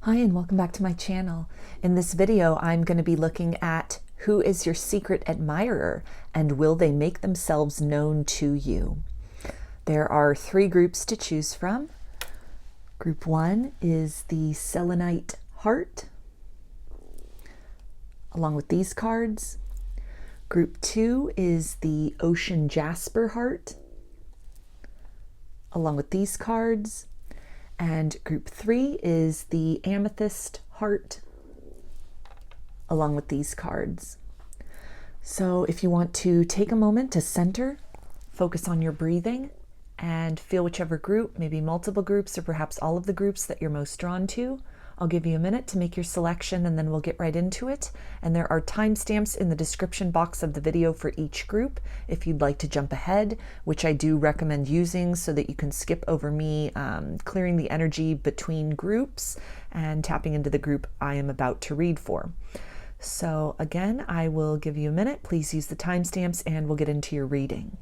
Hi and welcome back to my channel. In this video, I'm going to be looking at who is your secret admirer and will they make themselves known to you? There are three groups to choose from. Group one is the Selenite heart, along with these cards. Group two is the ocean Jasper heart, along with these cards. And group three is the Amethyst heart, along with these cards. So if you want to take a moment to center, focus on your breathing, and feel whichever group, maybe multiple groups or perhaps all of the groups that you're most drawn to. I'll give you a minute to make your selection and then we'll get right into it. And there are timestamps in the description box of the video for each group if you'd like to jump ahead, which I do recommend using so that you can skip over me clearing the energy between groups and tapping into the group I am about to read for. So again, I will give you a minute. Please use the timestamps and we'll get into your reading.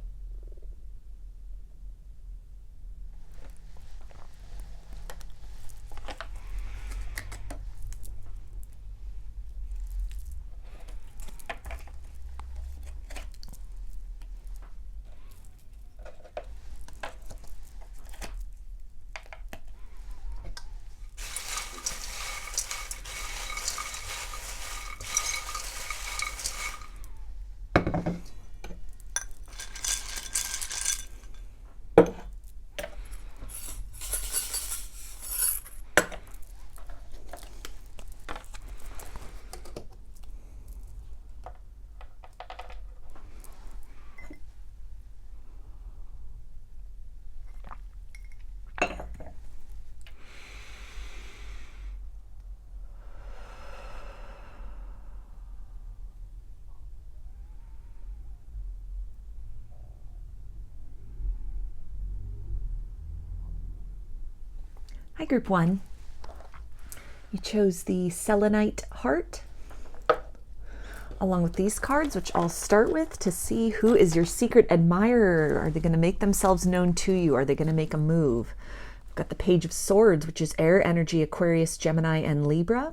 Hi, group one. You chose the Selenite heart, along with these cards, which I'll start with to see who is your secret admirer. Are they going to make themselves known to you? Are they going to make a move? I've got the Page of Swords, which is air energy, Aquarius, Gemini, and Libra.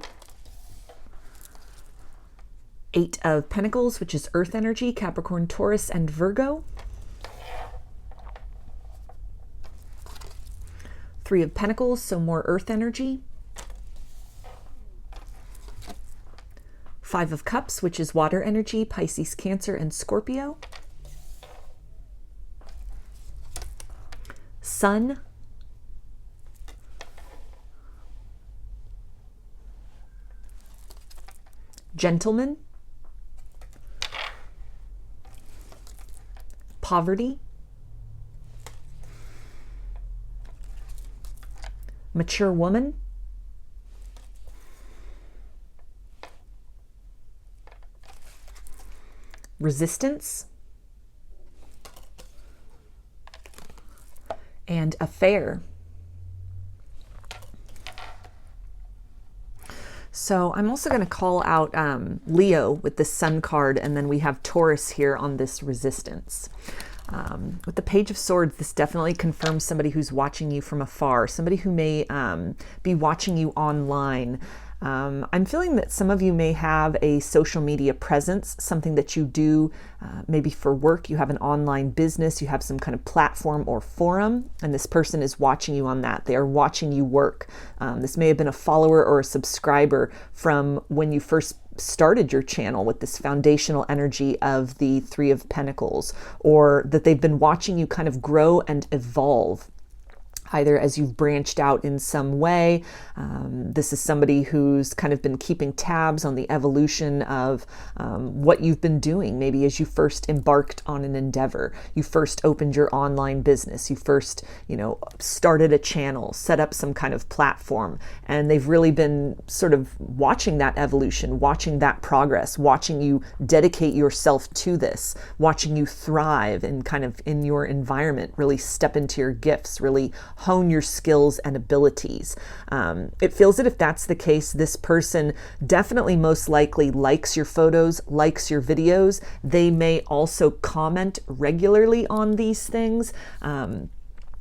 Eight of Pentacles, which is earth energy, Capricorn, Taurus, and Virgo. Three of Pentacles, so more earth energy. Five of Cups, which is water energy, Pisces, Cancer, and Scorpio. Sun. Gentleman. Poverty. Mature woman. Resistance. And affair. So I'm also going to call out Leo with the Sun card, and then we have Taurus here on this resistance. With the Page of Swords, this definitely confirms somebody who's watching you from afar, somebody who may be watching you online. I'm feeling that some of you may have a social media presence, something that you do maybe for work. You have an online business, you have some kind of platform or forum, and this person is watching you on that. They are watching you work. This may have been a follower or a subscriber from when you first started your channel with this foundational energy of the Three of Pentacles, or that they've been watching you kind of grow and evolve, either as you've branched out in some way. This is somebody who's kind of been keeping tabs on the evolution of what you've been doing. Maybe as you first embarked on an endeavor, you first opened your online business, you first, started a channel, set up some kind of platform, and they've really been sort of watching that evolution, watching that progress, watching you dedicate yourself to this, watching you thrive and kind of in your environment, really step into your gifts, really hone your skills and abilities. It feels that if that's the case, this person definitely most likely likes your photos, likes your videos. They may also comment regularly on these things.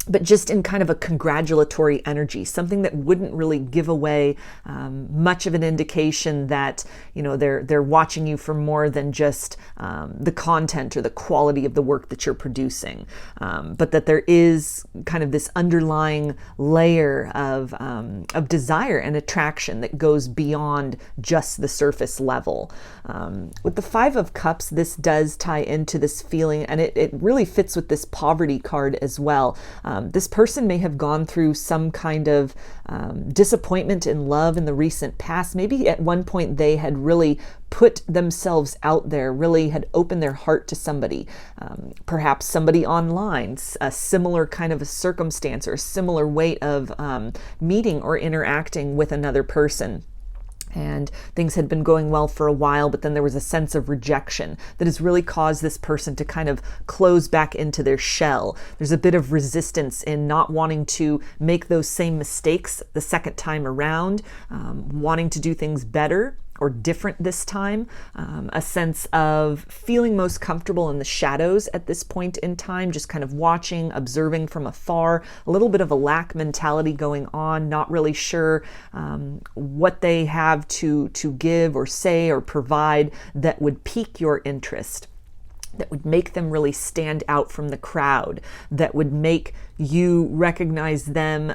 but just in kind of a congratulatory energy, something that wouldn't really give away much of an indication that, you know, they're watching you for more than just the content or the quality of the work that you're producing, but that there is kind of this underlying layer of desire and attraction that goes beyond just the surface level. With the Five of Cups, this does tie into this feeling, and it really fits with this poverty card as well. This person may have gone through some kind of disappointment in love in the recent past. Maybe at one point they had really put themselves out there, really had opened their heart to somebody, perhaps somebody online, a similar kind of a circumstance or a similar way of meeting or interacting with another person. And things had been going well for a while, but then there was a sense of rejection that has really caused this person to kind of close back into their shell. There's a bit of resistance in not wanting to make those same mistakes the second time around, wanting to do things better or different this time, a sense of feeling most comfortable in the shadows at this point in time, just kind of watching, observing from afar, a little bit of a lack mentality going on, not really sure what they have to give or say or provide that would pique your interest, that would make them really stand out from the crowd, that would make you recognize them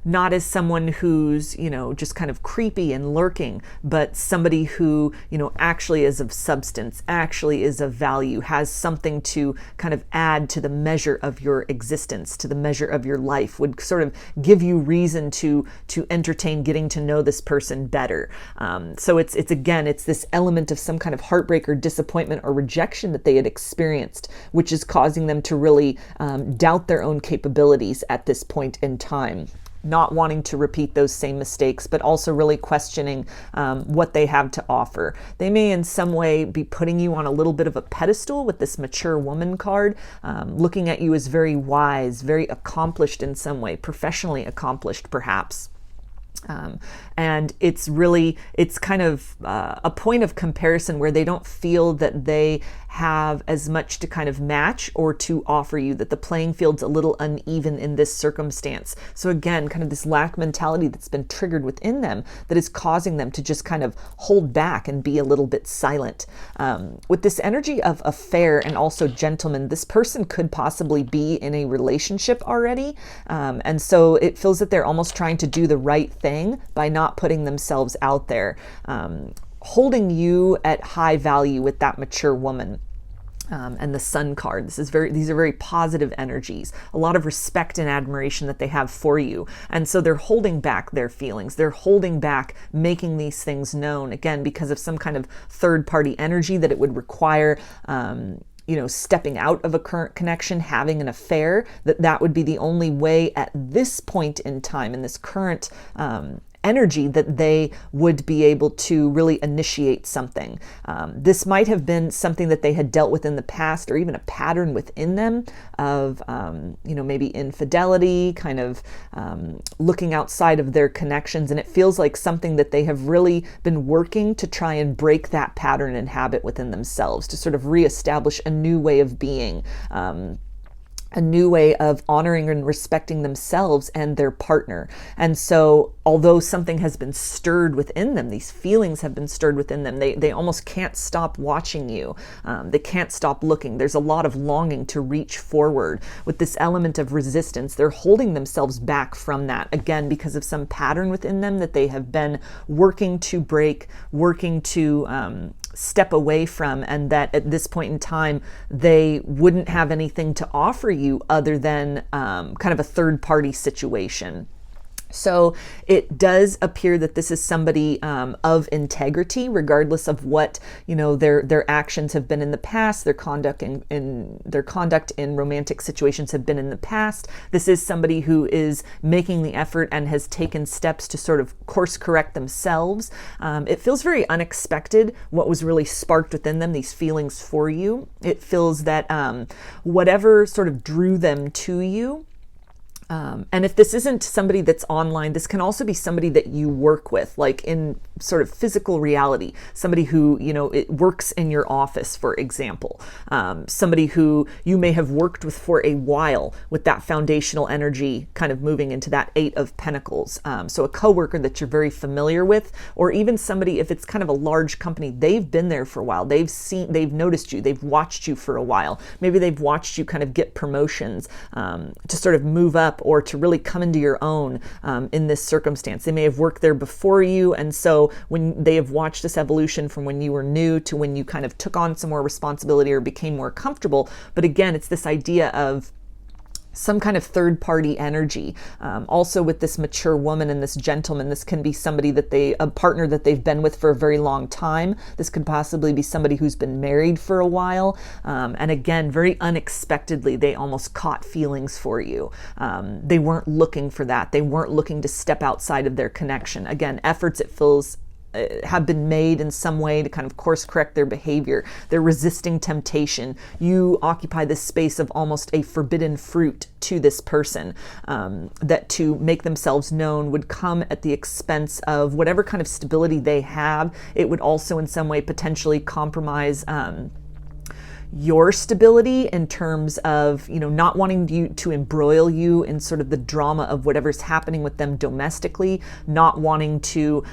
not as someone who's, you know, just kind of creepy and lurking, but somebody who, you know, actually is of substance, actually is of value, has something to kind of add to the measure of your existence, to the measure of your life, would sort of give you reason to entertain getting to know this person better. So it's again, it's this element of some kind of heartbreak or disappointment or rejection that they had experienced, which is causing them to really doubt their own capabilities at this point in time, not wanting to repeat those same mistakes, but also really questioning what they have to offer. They may in some way be putting you on a little bit of a pedestal with this mature woman card, looking at you as very wise, very accomplished in some way, professionally accomplished perhaps. And it's kind of a point of comparison where they don't feel that they have as much to kind of match or to offer you, that the playing field's a little uneven in this circumstance. So again, kind of this lack mentality that's been triggered within them that is causing them to just kind of hold back and be a little bit silent. With this energy of affair and also gentleman, this person could possibly be in a relationship already. And so it feels that they're almost trying to do the right thing by not putting themselves out there, holding you at high value with that mature woman. And the Sun card. These are very positive energies, a lot of respect and admiration that they have for you. And so they're holding back their feelings. They're holding back making these things known, again, because of some kind of third party energy that it would require, you know, stepping out of a current connection, having an affair, that would be the only way at this point in time, in this current energy, that they would be able to really initiate something. This might have been something that they had dealt with in the past, or even a pattern within them of, you know, maybe infidelity, kind of looking outside of their connections. And it feels like something that they have really been working to try and break that pattern and habit within themselves, to sort of reestablish a new way of being, a new way of honoring and respecting themselves and their partner. And so although something has been stirred within them, these feelings have been stirred within them, they almost can't stop watching you. They can't stop looking. There's a lot of longing to reach forward. With this element of resistance, they're holding themselves back from that, again, because of some pattern within them that they have been working to break, working to step away from, and that at this point in time they wouldn't have anything to offer you other than kind of a third party situation. So it does appear that this is somebody of integrity, regardless of what, you know, their actions have been in the past, their conduct in romantic situations have been in the past. This is somebody who is making the effort and has taken steps to sort of course correct themselves. It feels very unexpected what was really sparked within them, these feelings for you. It feels that whatever sort of drew them to you. And if this isn't somebody that's online, this can also be somebody that you work with, like in sort of physical reality. Somebody who, it works in your office, for example. Somebody who you may have worked with for a while, with that foundational energy kind of moving into that Eight of Pentacles. So a coworker that you're very familiar with, or even somebody, if it's kind of a large company, they've been there for a while. They've noticed you, they've watched you for a while. Maybe they've watched you kind of get promotions, to sort of move up or to really come into your own in this circumstance. They may have worked there before you, and so when they have watched this evolution from when you were new to when you kind of took on some more responsibility or became more comfortable. But again, it's this idea of some kind of third party energy. Also with this mature woman and this gentleman, this can be somebody a partner that they've been with for a very long time. This could possibly be somebody who's been married for a while. And again, very unexpectedly, they almost caught feelings for you. They weren't looking for that. They weren't looking to step outside of their connection. Again, efforts, it feels, have been made in some way to kind of course correct their behavior. They're resisting temptation. You occupy this space of almost a forbidden fruit to this person, that to make themselves known would come at the expense of whatever kind of stability they have. It would also in some way potentially compromise your stability in terms of, not wanting you to embroil you in sort of the drama of whatever's happening with them domestically, not wanting to,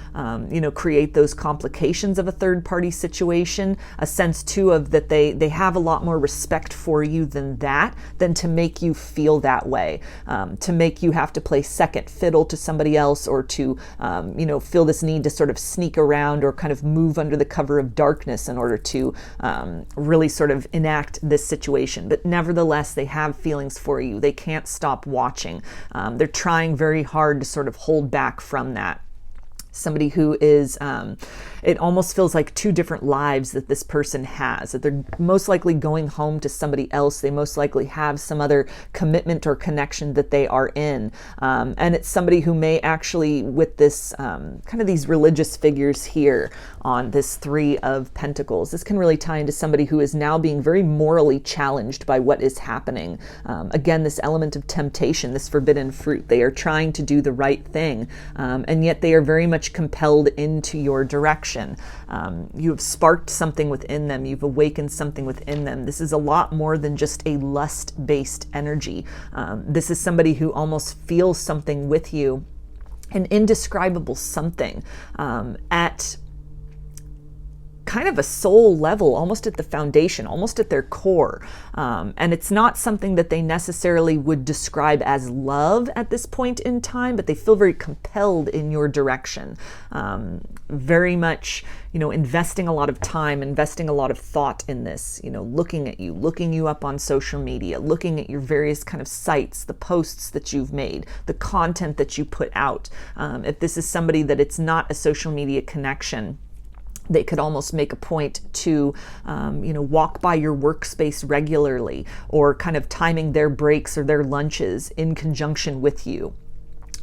create those complications of a third party situation, a sense too of that they have a lot more respect for you than to make you feel that way, to make you have to play second fiddle to somebody else, or to, feel this need to sort of sneak around or kind of move under the cover of darkness in order to really sort of enact this situation. But nevertheless, they have feelings for you. They can't stop watching. They're trying very hard to sort of hold back from that. Somebody who is, it almost feels like two different lives that this person has, that they're most likely going home to somebody else. They most likely have some other commitment or connection that they are in. And it's somebody who may actually, with this kind of these religious figures here on this Three of Pentacles, this can really tie into somebody who is now being very morally challenged by what is happening. Again, this element of temptation, this forbidden fruit. They are trying to do the right thing, and yet they are very much compelled into your direction. You have sparked something within them. You've awakened something within them. This is a lot more than just a lust-based energy. This is somebody who almost feels something with you, an indescribable something, at kind of a soul level, almost at the foundation, almost at their core. And it's not something that they necessarily would describe as love at this point in time, but they feel very compelled in your direction. Very much, investing a lot of time, investing a lot of thought in this, looking at you, looking you up on social media, looking at your various kind of sites, the posts that you've made, the content that you put out. If this is somebody that it's not a social media connection, they could almost make a point to, walk by your workspace regularly, or kind of timing their breaks or their lunches in conjunction with you,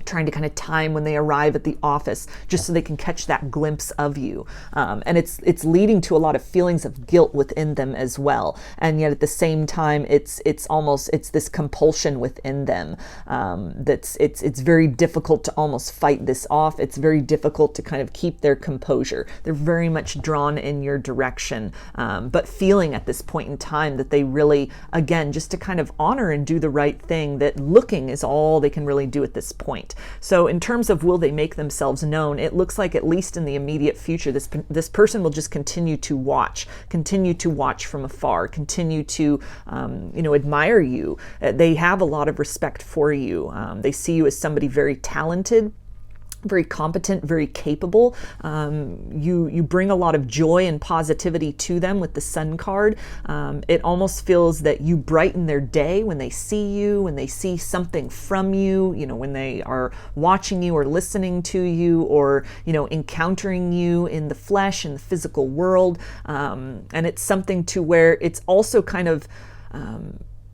trying to kind of time when they arrive at the office, just so they can catch that glimpse of you. And it's leading to a lot of feelings of guilt within them as well. And yet at the same time, it's this compulsion within them, it's very difficult to almost fight this off. It's very difficult to kind of keep their composure. They're very much drawn in your direction, but feeling at this point in time that they really, again, just to kind of honor and do the right thing, that looking is all they can really do at this point. So in terms of will they make themselves known, it looks like at least in the immediate future, this person will just continue to watch from afar, continue to, admire you. They have a lot of respect for you. They see you as somebody very talented, very competent, very capable. You bring a lot of joy and positivity to them with the Sun card. It almost feels that you brighten their day when they see you, when they see something from you, when they are watching you or listening to you, or, encountering you in the flesh, in the physical world. And it's something to where it's also kind of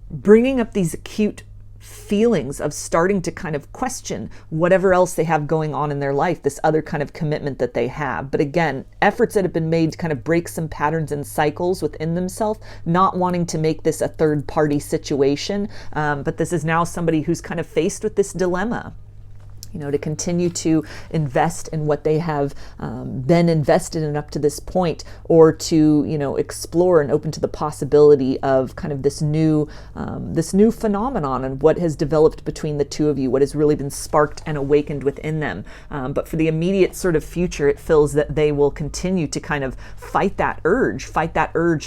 bringing up these acute feelings of starting to kind of question whatever else they have going on in their life, this other kind of commitment that they have. But again, efforts that have been made to kind of break some patterns and cycles within themselves, not wanting to make this a third party situation. But this is now somebody who's kind of faced with this dilemma. to continue to invest in what they have been invested in up to this point, or to, explore and open to the possibility of kind of this new phenomenon and what has developed between the two of you, what has really been sparked and awakened within them. But for the immediate sort of future, it feels that they will continue to kind of fight that urge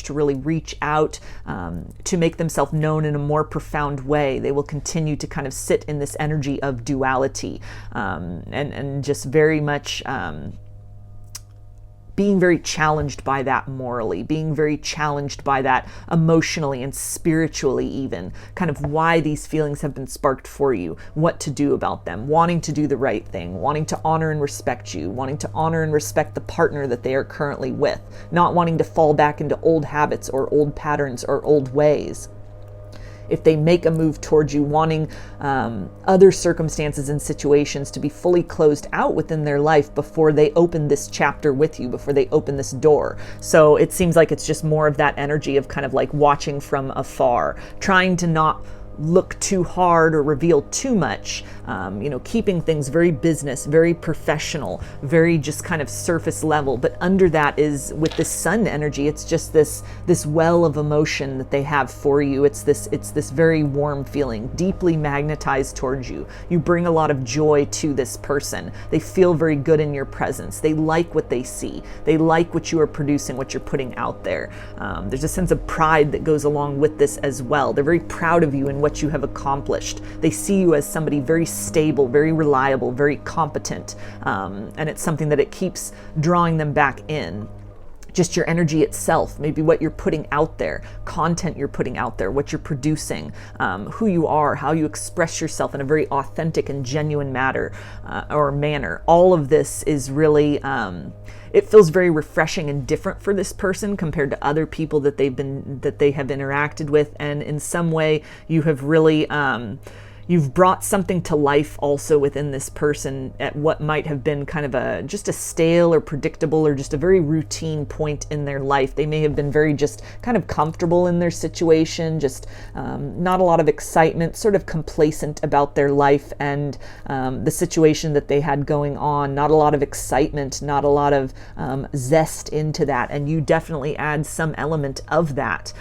to really reach out, to make themselves known in a more profound way. They will continue to kind of sit in this energy of duality. And just very much being very challenged by that morally, being very challenged by that emotionally and spiritually, even kind of why these feelings have been sparked for you, what to do about them, wanting to do the right thing, wanting to honor and respect you, wanting to honor and respect the partner that they are currently with, not wanting to fall back into old habits or old patterns or old ways. If they make a move towards you, wanting other circumstances and situations to be fully closed out within their life before they open this chapter with you, before they open this door. So it seems like it's just more of that energy of kind of like watching from afar, trying to not look too hard or reveal too much, keeping things very business, very professional, very just kind of surface level. But under that is, with this sun energy, it's just this well of emotion that they have for you. It's this very warm feeling, deeply magnetized towards you. You bring a lot of joy to this person. They feel very good in your presence. They like what they see. They like what you are producing, what you're putting out there. There's a sense of pride that goes along with this as well. They're very proud of you and what you have accomplished. They see you as somebody very stable, very reliable, very competent, and it's something that it keeps drawing them back in. Just your energy itself, maybe what you're putting out there, content you're putting out there, what you're producing, who you are, how you express yourself in a very authentic and genuine manner. All of this is really, it feels very refreshing and different for this person compared to other people that they have interacted with, and in some way you have really you've brought something to life also within this person at what might have been kind of just a stale or predictable or just a very routine point in their life. They may have been very just kind of comfortable in their situation, just not a lot of excitement, sort of complacent about their life and the situation that they had going on. Not a lot of excitement, not a lot of zest into that. And you definitely add some element of that.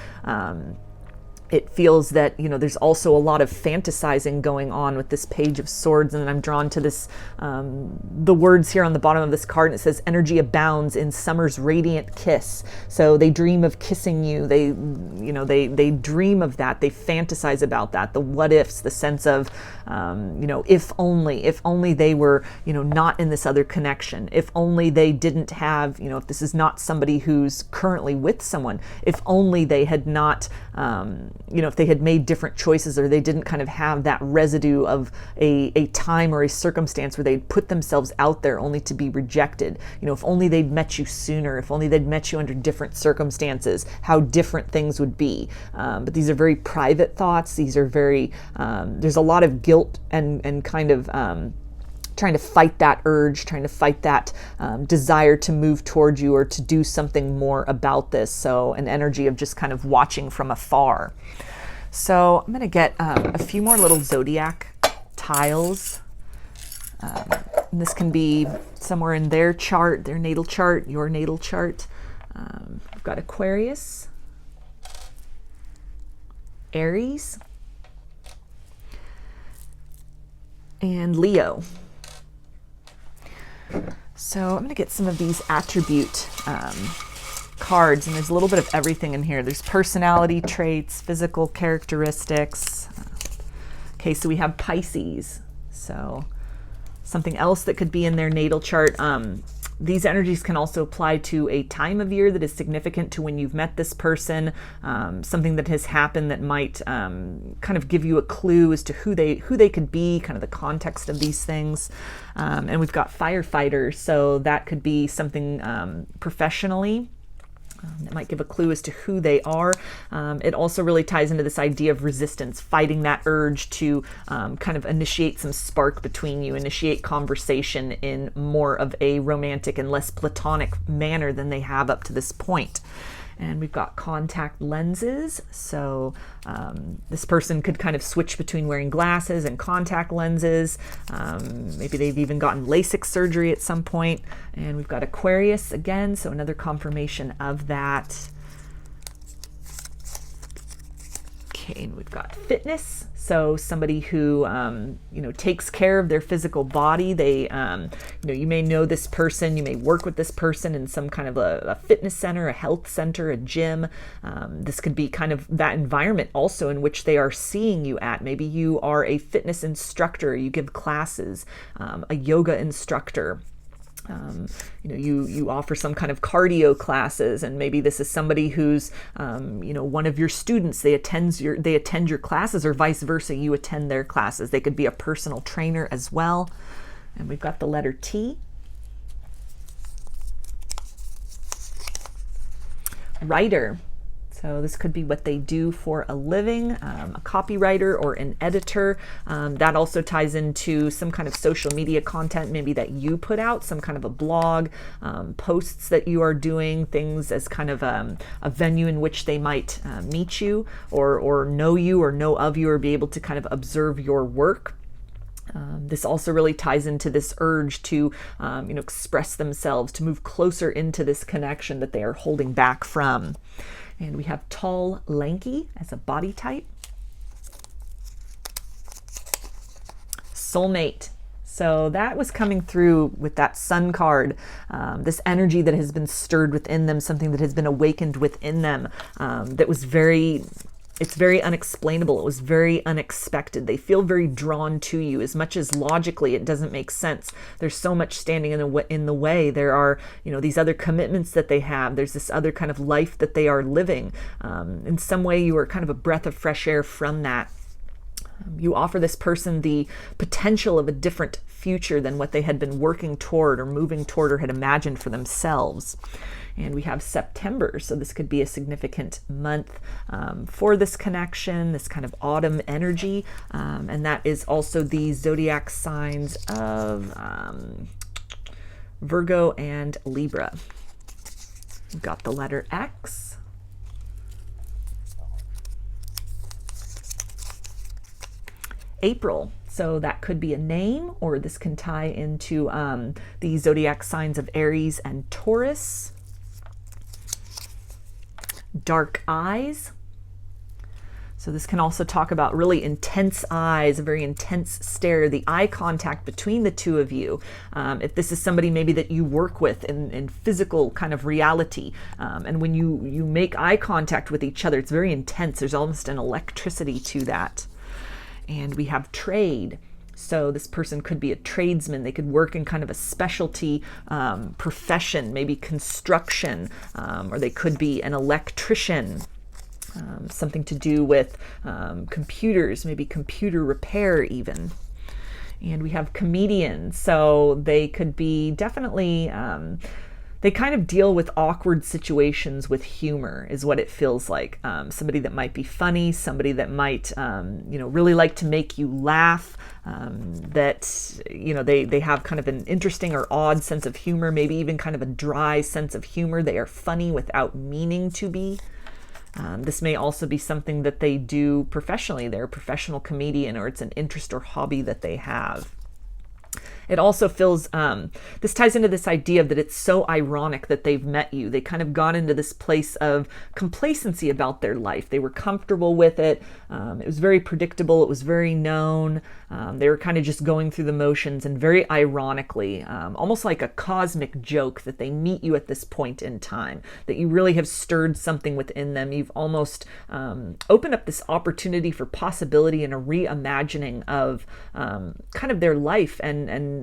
It feels that, there's also a lot of fantasizing going on with this Page of Swords. And then I'm drawn to this, the words here on the bottom of this card, and it says, energy abounds in summer's radiant kiss. So they dream of kissing you. They dream of that. They fantasize about that. The what ifs, the sense of, if only they were, not in this other connection. If only they didn't have, if this is not somebody who's currently with someone, if only they had not, if they had made different choices, or they didn't kind of have that residue of a time or a circumstance where they'd put themselves out there only to be rejected. If only they'd met you sooner, if only they'd met you under different circumstances, how different things would be. But these are very private thoughts. These are very, there's a lot of guilt and kind of, trying to fight that urge, trying to fight that desire to move towards you or to do something more about this. So an energy of just kind of watching from afar. So I'm going to get a few more little zodiac tiles. And this can be somewhere in their chart, their natal chart, your natal chart. I've got Aquarius, Aries, and Leo. So I'm going to get some of these attribute cards, and there's a little bit of everything in here. There's personality traits, physical characteristics. Okay, so we have Pisces. So something else that could be in their natal chart. These energies can also apply to a time of year that is significant to when you've met this person, something that has happened that might kind of give you a clue as to who they could be, kind of the context of these things. And we've got firefighters, so that could be something professionally. It might give a clue as to who they are. It also really ties into this idea of resistance, fighting that urge to kind of initiate some spark between you, initiate conversation in more of a romantic and less platonic manner than they have up to this point. And we've got contact lenses. So this person could kind of switch between wearing glasses and contact lenses. Maybe they've even gotten LASIK surgery at some point. And we've got Aquarius again, so another confirmation of that. Okay, and we've got fitness. So somebody who, takes care of their physical body. They, you may know this person, you may work with this person in some kind of a fitness center, a health center, a gym. This could be kind of that environment also in which they are seeing you at. Maybe you are a fitness instructor, you give classes, a yoga instructor. You offer some kind of cardio classes, and maybe this is somebody who's, one of your students. They attend your classes, or vice versa. You attend their classes. They could be a personal trainer as well. And we've got the letter T. Writer. So this could be what they do for a living, a copywriter or an editor. That also ties into some kind of social media content, maybe that you put out, some kind of a blog, posts that you are doing, things as kind of a venue in which they might meet you or know you or know of you or be able to kind of observe your work. This also really ties into this urge to, express themselves, to move closer into this connection that they are holding back from. And we have tall, lanky as a body type. Soulmate. So that was coming through with that sun card, this energy that has been stirred within them, something that has been awakened within them, that was it's very unexplainable. It was very unexpected. They feel very drawn to you, as much as logically it doesn't make sense. There's so much standing in the way. There are, these other commitments that they have. There's this other kind of life that they are living. In some way, you are kind of a breath of fresh air from that. You offer this person the potential of a different future than what they had been working toward or moving toward or had imagined for themselves. And we have September, so this could be a significant month for this connection, this kind of autumn energy, and that is also the zodiac signs of Virgo and Libra. We've got the letter X. April. So that could be a name, or this can tie into the zodiac signs of Aries and Taurus. Dark eyes. So this can also talk about really intense eyes, a very intense stare, the eye contact between the two of you. If this is somebody maybe that you work with in physical kind of reality, and when you make eye contact with each other, it's very intense. There's almost an electricity to that. And we have trade. So this person could be a tradesman. They could work in kind of a specialty profession, maybe construction, or they could be an electrician, something to do with computers, maybe computer repair even. And we have comedian. So they could be definitely... they kind of deal with awkward situations with humor, is what it feels like. Somebody that might be funny, somebody that might, really like to make you laugh, that, they have kind of an interesting or odd sense of humor, maybe even kind of a dry sense of humor. They are funny without meaning to be. This may also be something that they do professionally. They're a professional comedian, or it's an interest or hobby that they have. It also feels, this ties into this idea that it's so ironic that they've met you. They kind of got into this place of complacency about their life. They were comfortable with it. It was very predictable. It was very known. They were kind of just going through the motions, and very ironically, almost like a cosmic joke, that they meet you at this point in time, that you really have stirred something within them. You've almost opened up this opportunity for possibility and a reimagining of kind of their life and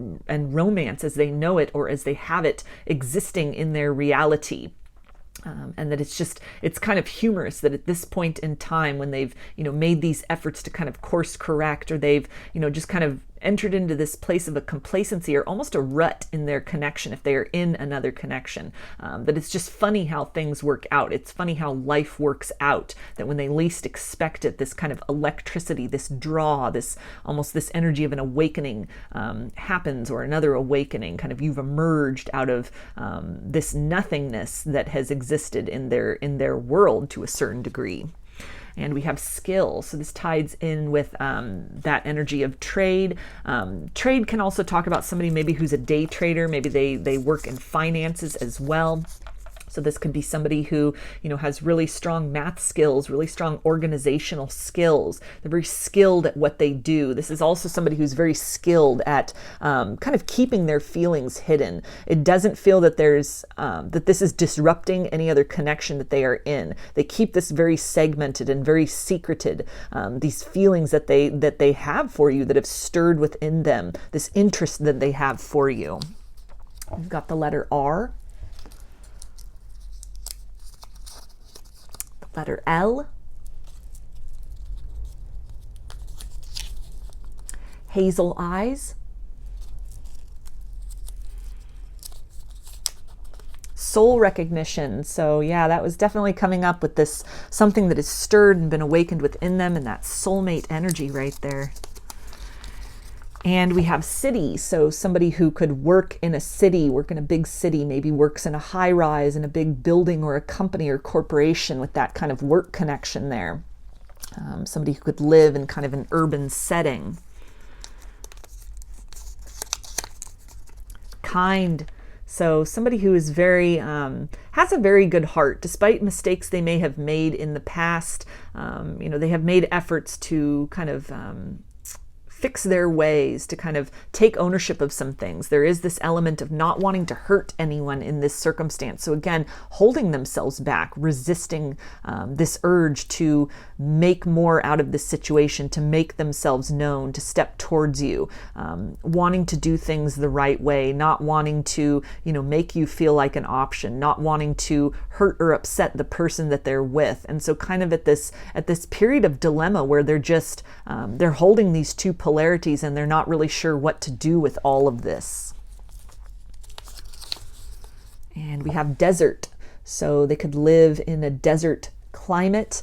romance as they know it or as they have it existing in their reality. And that it's kind of humorous that at this point in time, when they've, made these efforts to kind of course correct, or they've, just kind of entered into this place of a complacency or almost a rut in their connection if they are in another connection. That it's just funny how things work out. It's funny how life works out, that when they least expect it, this kind of electricity, this draw, this almost this energy of an awakening happens, or another awakening. Kind of you've emerged out of this nothingness that has existed in their world to a certain degree. And we have skill. So this ties in with that energy of trade. Trade can also talk about somebody maybe who's a day trader. Maybe they work in finances as well. So this could be somebody who, has really strong math skills, really strong organizational skills. They're very skilled at what they do. This is also somebody who's very skilled at kind of keeping their feelings hidden. It doesn't feel that there's that this is disrupting any other connection that they are in. They keep this very segmented and very secreted. These feelings that they have for you, that have stirred within them, this interest that they have for you. We've got the letter R. Letter L, hazel eyes, soul recognition. So yeah, that was definitely coming up with this, something that is stirred and been awakened within them, and that soulmate energy right there. And we have city, so somebody who could work in a city, work in a big city, maybe works in a high rise in a big building or a company or corporation with that kind of work connection there. Somebody who could live in kind of an urban setting. Kind, so somebody who is very, has a very good heart, despite mistakes they may have made in the past. They have made efforts to kind of fix their ways, to kind of take ownership of some things. There is this element of not wanting to hurt anyone in this circumstance. So again, holding themselves back, resisting this urge to make more out of this situation, to make themselves known, to step towards you, wanting to do things the right way, not wanting to, make you feel like an option, not wanting to hurt or upset the person that they're with. And so kind of at this period of dilemma where they're just, they're holding these two polarities and they're not really sure what to do with all of this. And we have desert. So they could live in a desert climate.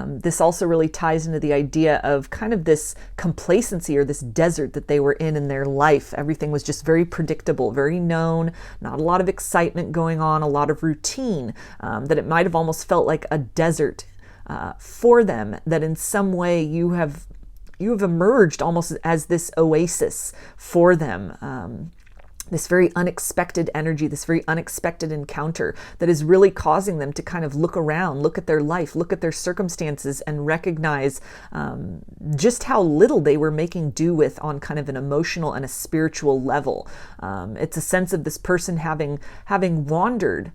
This also really ties into the idea of kind of this complacency or this desert that they were in their life. Everything was just very predictable, very known, not a lot of excitement going on, a lot of routine, that it might have almost felt like a desert for them, that in some way you have emerged almost as this oasis for them. This very unexpected energy, this very unexpected encounter that is really causing them to kind of look around, look at their life, look at their circumstances, and recognize just how little they were making do with on kind of an emotional and a spiritual level. It's a sense of this person having wandered,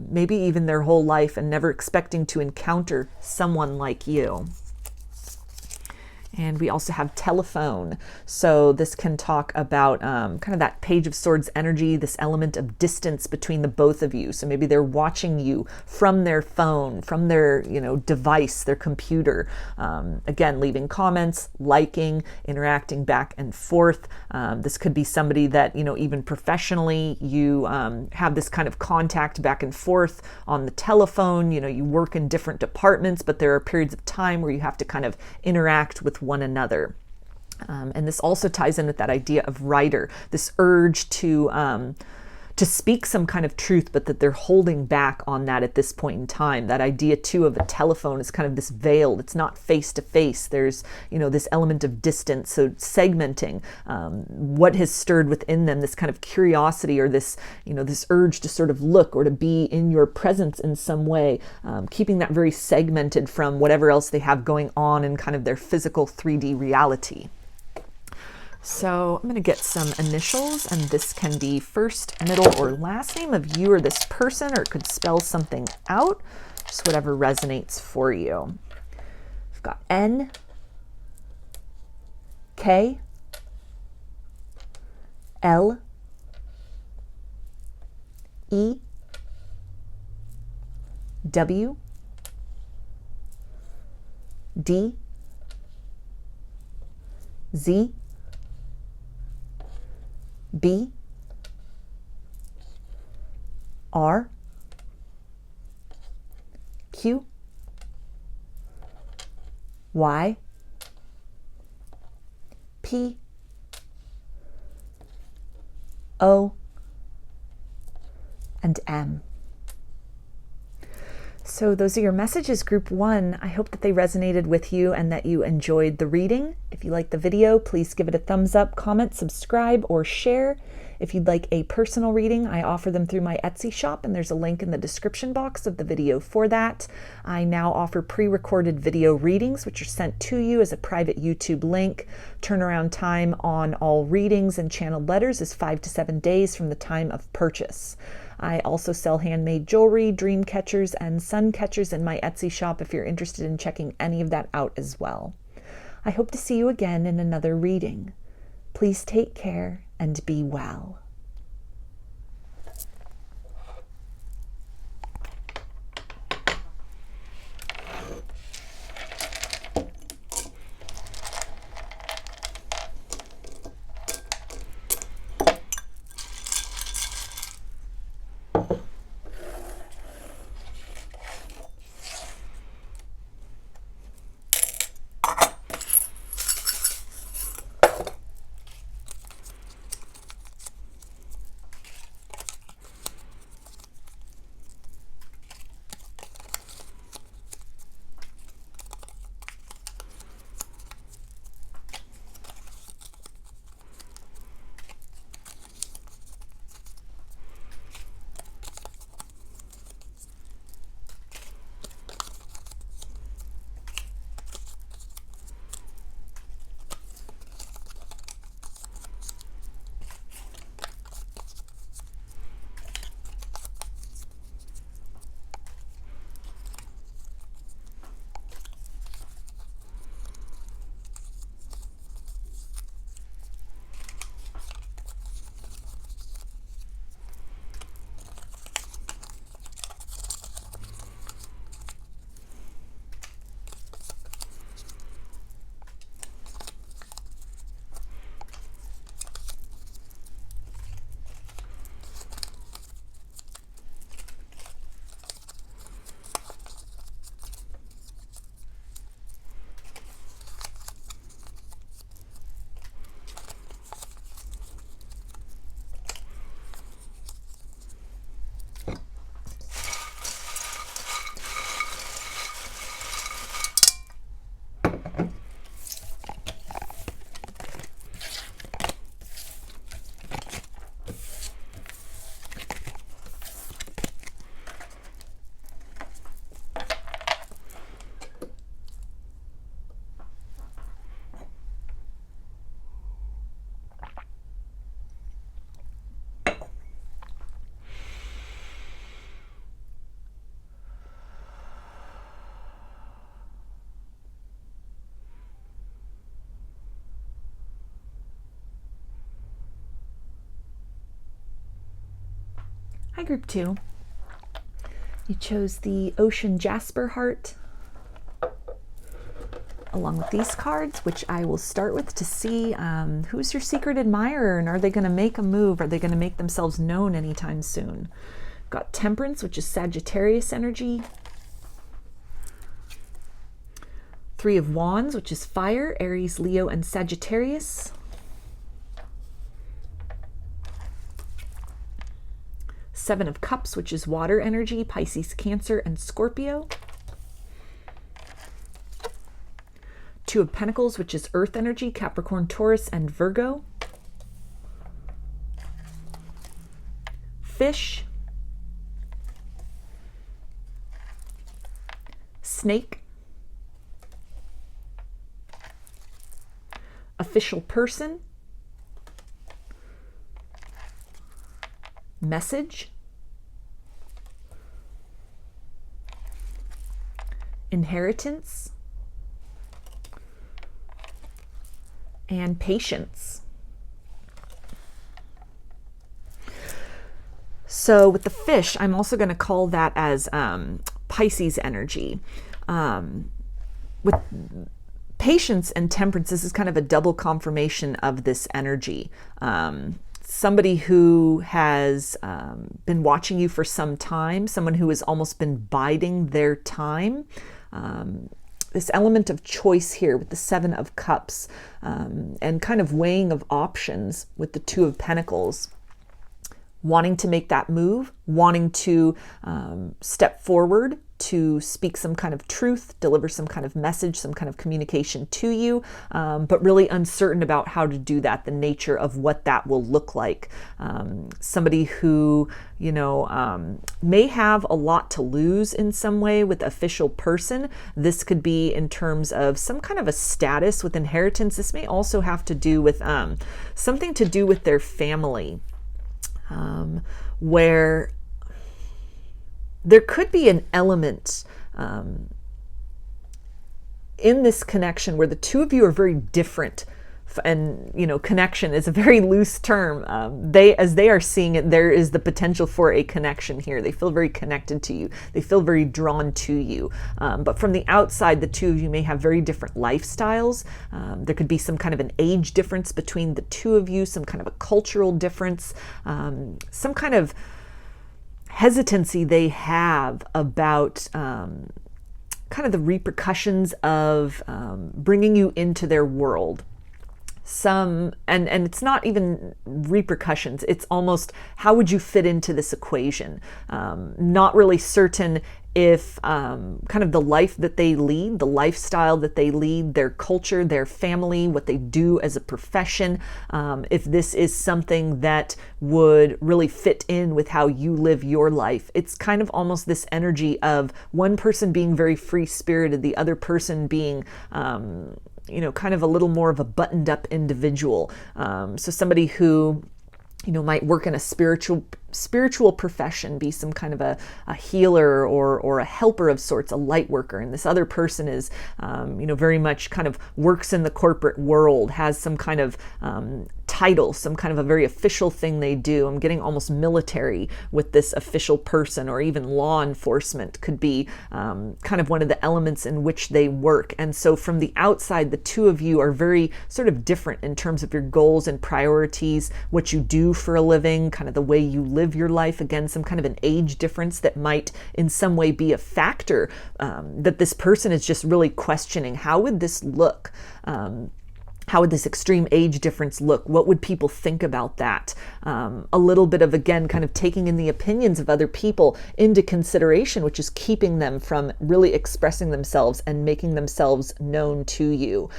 maybe even their whole life, and never expecting to encounter someone like you. And we also have telephone. So this can talk about kind of that Page of Swords energy, this element of distance between the both of you. So maybe they're watching you from their phone, from their device, their computer. Again, leaving comments, liking, interacting back and forth. This could be somebody that, even professionally, you have this kind of contact back and forth on the telephone. You work in different departments, but there are periods of time where you have to kind of interact with one another. And this also ties in with that idea of writer, this urge to speak some kind of truth, but that they're holding back on that at this point in time. That idea too of a telephone is kind of this veiled, it's not face to face. There's, this element of distance. So segmenting what has stirred within them, this kind of curiosity or this, this urge to sort of look or to be in your presence in some way, keeping that very segmented from whatever else they have going on in kind of their physical 3D reality. So I'm going to get some initials, and this can be first, middle, or last name of you or this person, or it could spell something out, just whatever resonates for you. We've got N, K, L, E, W, D, Z, B, R, Q, Y, P, O, and M. So those are your messages, group 1. I hope that they resonated with you and that you enjoyed the reading. If you liked the video, please give it a thumbs up, comment, subscribe, or share. If you'd like a personal reading, I offer them through my Etsy shop, and there's a link in the description box of the video for that. I now offer pre-recorded video readings, which are sent to you as a private YouTube link. Turnaround time on all readings and channeled letters is 5 to 7 days from the time of purchase. I also sell handmade jewelry, dream catchers, and sun catchers in my Etsy shop if you're interested in checking any of that out as well. I hope to see you again in another reading. Please take care and be well. Hi, group 2. You chose the Ocean Jasper heart along with these cards, which I will start with to see who's your secret admirer and are they going to make a move? Are they going to make themselves known anytime soon? Got Temperance, which is Sagittarius energy. 3 of Wands, which is fire, Aries, Leo, and Sagittarius. Seven of Cups, which is water energy, Pisces, Cancer, and Scorpio. 2 of Pentacles, which is earth energy, Capricorn, Taurus, and Virgo. Fish. Snake. Official person. Message. Inheritance. And patience. So with the fish, I'm also going to call that as Pisces energy. With patience and temperance, this is kind of a double confirmation of this energy. somebody who has been watching you for some time, someone who has almost been biding their time. This element of choice here with the Seven of Cups, and kind of weighing of options with the Two of Pentacles. Wanting to make that move, wanting to step forward to speak some kind of truth, deliver some kind of message, some kind of communication to you, but really uncertain about how to do that, the nature of what that will look like. Somebody who, may have a lot to lose in some way with official person. This could be in terms of some kind of a status with inheritance. This may also have to do with something to do with their family. Where there could be an element in this connection where the two of you are very different, and connection is a very loose term. As they are seeing it, there is the potential for a connection here. They feel very connected to you. They feel very drawn to you. But from the outside, the two of you may have very different lifestyles. There could be some kind of an age difference between the two of you, some kind of a cultural difference, some kind of hesitancy they have about kind of the repercussions of bringing you into their world. And it's not even repercussions, it's almost how would you fit into this equation. Not really certain if kind of the life that they lead, the lifestyle that they lead, their culture, their family, what they do as a profession, if this is something that would really fit in with how you live your life. It's kind of almost this energy of one person being very free-spirited, the other person being kind of a little more of a buttoned up individual. So somebody who, might work in a spiritual profession, be some kind of a healer or a helper of sorts, a light worker. And this other person is, very much kind of works in the corporate world, has some kind of title, some kind of a very official thing they do. I'm getting almost military with this official person, or even law enforcement could be kind of one of the elements in which they work. And so from the outside, the two of you are very sort of different in terms of your goals and priorities, what you do for a living, kind of the way you live your life. Again, some kind of an age difference that might in some way be a factor that this person is just really questioning. How would this look? How would this extreme age difference look? What would people think about that? A little bit of, again, kind of taking in the opinions of other people into consideration, which is keeping them from really expressing themselves and making themselves known to you.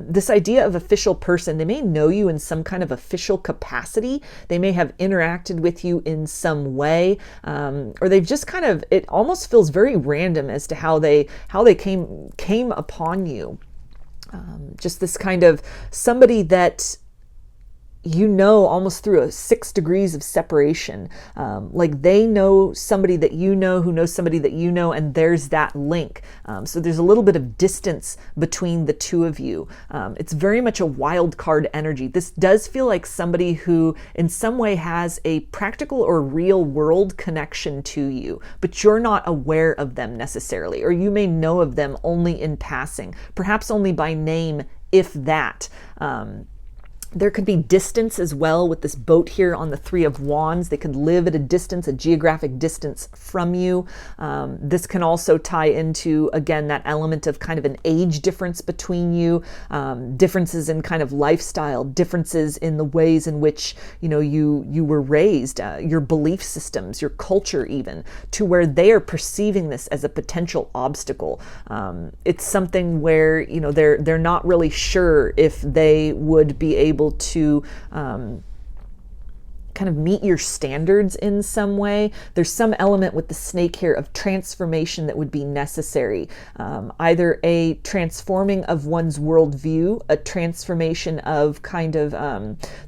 This idea of official person, they may know you in some kind of official capacity. They may have interacted with you in some way, or they've just kind of, it almost feels very random as to how they came upon you. Just this kind of somebody that almost through 6 degrees of separation, like they know somebody that who knows somebody that and there's that link. So there's a little bit of distance between the two of you. It's very much a wild card energy. This does feel like somebody who in some way has a practical or real world connection to you, but you're not aware of them necessarily, or you may know of them only in passing, perhaps only by name, if that. There could be distance as well with this boat here on the Three of Wands. They could live at a distance, a geographic distance from you. This can also tie into, again, that element of kind of an age difference between you, differences in kind of lifestyle, differences in the ways in which, you were raised, your belief systems, your culture even, to where they are perceiving this as a potential obstacle. It's something where, they're not really sure if they would be able to kind of meet your standards in some way. There's some element with the snake here of transformation that would be necessary. Either a transforming of one's worldview, a transformation of kind of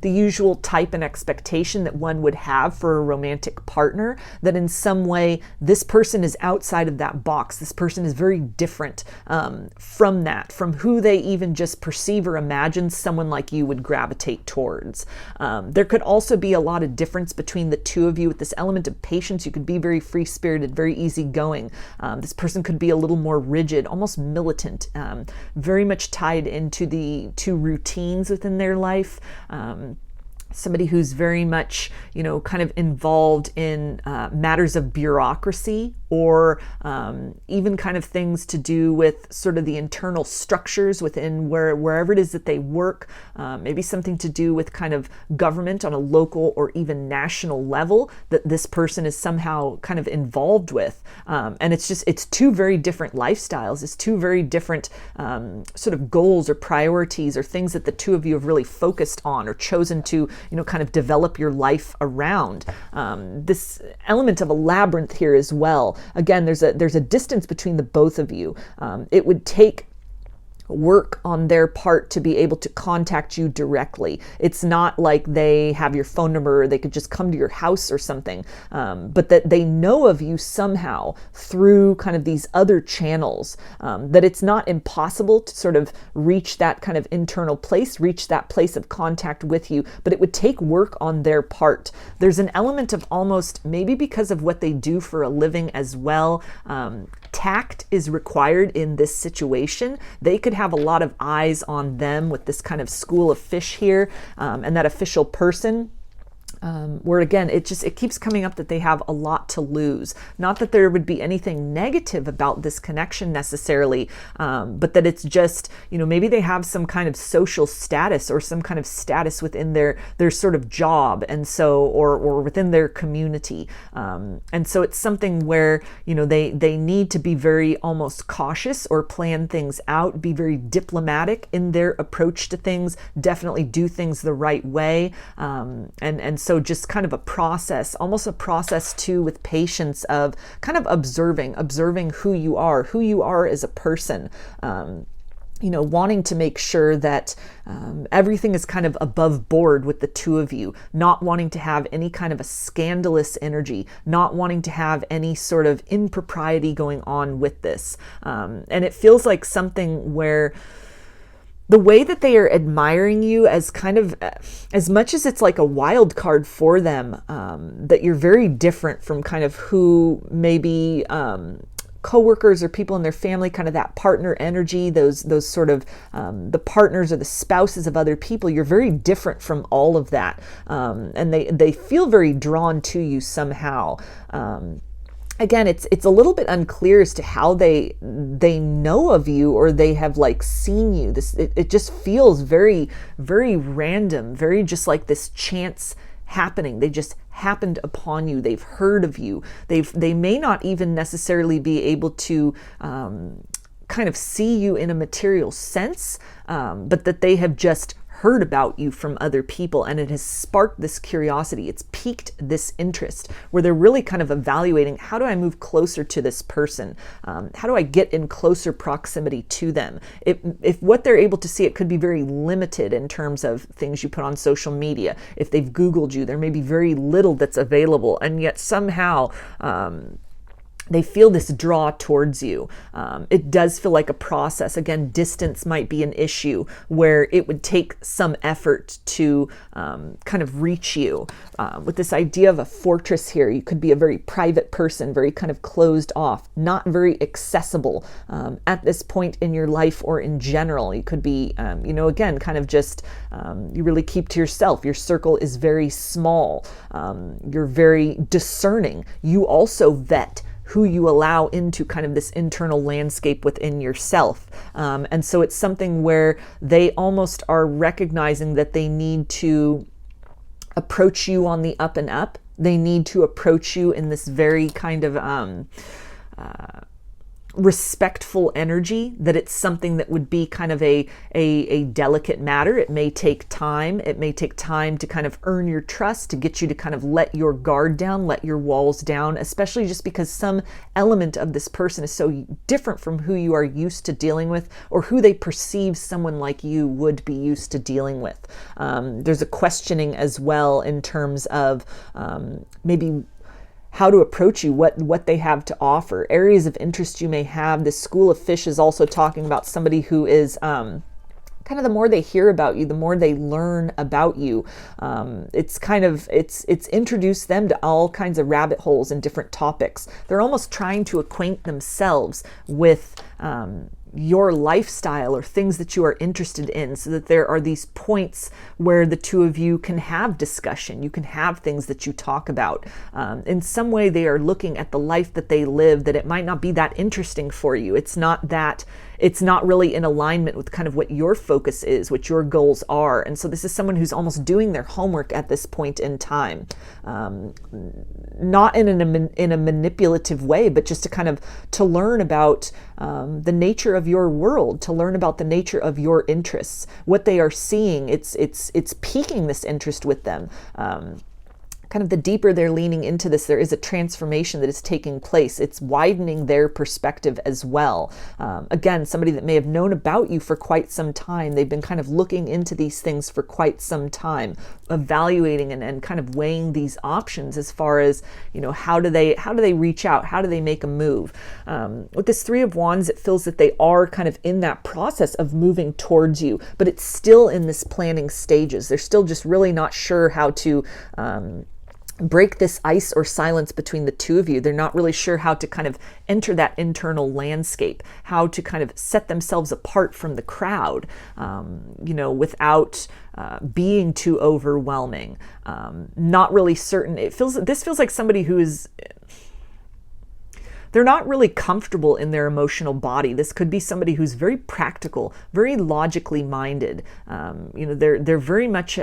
the usual type and expectation that one would have for a romantic partner, that in some way this person is outside of that box. This person is very different from that, from who they even just perceive or imagine someone like you would gravitate towards. There could also be a lot of difference between the two of you with this element of patience. You could be very free-spirited, very easygoing. This person could be a little more rigid, almost militant, very much tied into the two routines within their life. somebody who's very much, kind of involved in matters of bureaucracy, or even kind of things to do with sort of the internal structures within wherever it is that they work, maybe something to do with kind of government on a local or even national level that this person is somehow kind of involved with. And it's two very different lifestyles. It's two very different sort of goals or priorities or things that the two of you have really focused on or chosen to, kind of develop your life around. This element of a labyrinth here as well. Again, there's a distance between the both of you. It would take work on their part to be able to contact you directly. It's not like they have your phone number or they could just come to your house or something, but that they know of you somehow through kind of these other channels, that it's not impossible to sort of reach that kind of internal place, reach that place of contact with you, but it would take work on their part. There's an element of almost, maybe because of what they do for a living as well, tact is required in this situation. They could have a lot of eyes on them with this kind of school of fish here, and that official person. Where again, it keeps coming up that they have a lot to lose. Not that there would be anything negative about this connection necessarily, but that it's just, maybe they have some kind of social status or some kind of status within their sort of job, and so, or within their community. And so it's something where, they need to be very almost cautious or plan things out, be very diplomatic in their approach to things, definitely do things the right way. And so just kind of a process, almost a process too, with patience of kind of observing who you are as a person. Wanting to make sure that everything is kind of above board with the two of you, not wanting to have any kind of a scandalous energy, not wanting to have any sort of impropriety going on with this. And it feels like something where the way that they are admiring you as kind of, as much as it's like a wild card for them, that you're very different from kind of who maybe coworkers or people in their family, kind of that partner energy, those sort of the partners or the spouses of other people. You're very different from all of that, and they feel very drawn to you somehow. Again, it's a little bit unclear as to how they know of you, or they have like seen you. It just feels very, very random, very just like this chance happening. They just happened upon you. They've heard of you. They may not even necessarily be able to kind of see you in a material sense, but that they have just heard about you from other people, and it has sparked this curiosity. It's piqued this interest where they're really kind of evaluating, how do I move closer to this person? How do I get in closer proximity to them? If what they're able to see, it could be very limited in terms of things you put on social media. If they've Googled you, there may be very little that's available, and yet somehow they feel this draw towards you. It does feel like a process. Again, distance might be an issue where it would take some effort to kind of reach you. With this idea of a fortress here, you could be a very private person, very kind of closed off, not very accessible at this point in your life or in general. You could be, again, kind of just, you really keep to yourself. Your circle is very small. You're very discerning. You also vet who you allow into kind of this internal landscape within yourself. And so it's something where they almost are recognizing that they need to approach you on the up and up. They need to approach you in this very kind of respectful energy, that it's something that would be kind of a delicate matter. It may take time. It may take time to kind of earn your trust, to get you to kind of let your guard down, let your walls down, especially just because some element of this person is so different from who you are used to dealing with, or who they perceive someone like you would be used to dealing with. There's a questioning as well in terms of maybe how to approach you, what they have to offer, areas of interest you may have. This school of fish is also talking about somebody who is kind of, the more they hear about you, the more they learn about you. It's introduced them to all kinds of rabbit holes and different topics. They're almost trying to acquaint themselves with your lifestyle or things that you are interested in, so that there are these points where the two of you can have discussion. You can have things that you talk about. In some way, they are looking at the life that they live, that it might not be that interesting for you. It's not really in alignment with kind of what your focus is, what your goals are. And so this is someone who's almost doing their homework at this point in time. Not in a manipulative way, but just to learn about the nature of your world, to learn about the nature of your interests, what they are seeing. It's piquing this interest with them. Kind of the deeper they're leaning into this, there is a transformation that is taking place. It's widening their perspective as well. Again, somebody that may have known about you for quite some time. They've been kind of looking into these things for quite some time, evaluating and kind of weighing these options as far as, how do they reach out? How do they make a move? With this Three of Wands, it feels that they are kind of in that process of moving towards you, but it's still in this planning stages. They're still just really not sure how to break this ice or silence between the two of you. They're not really sure how to kind of enter that internal landscape, how to kind of set themselves apart from the crowd, without being too overwhelming. Not really certain. This feels like somebody who is, they're not really comfortable in their emotional body. This could be somebody who's very practical, very logically minded. They're very much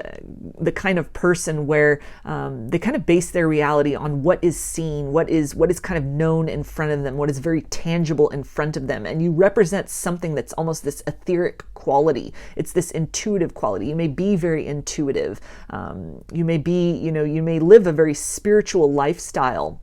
the kind of person where they kind of base their reality on what is seen, what is kind of known in front of them, what is very tangible in front of them. And you represent something that's almost this etheric quality. It's this intuitive quality. You may be very intuitive. You may live a very spiritual lifestyle.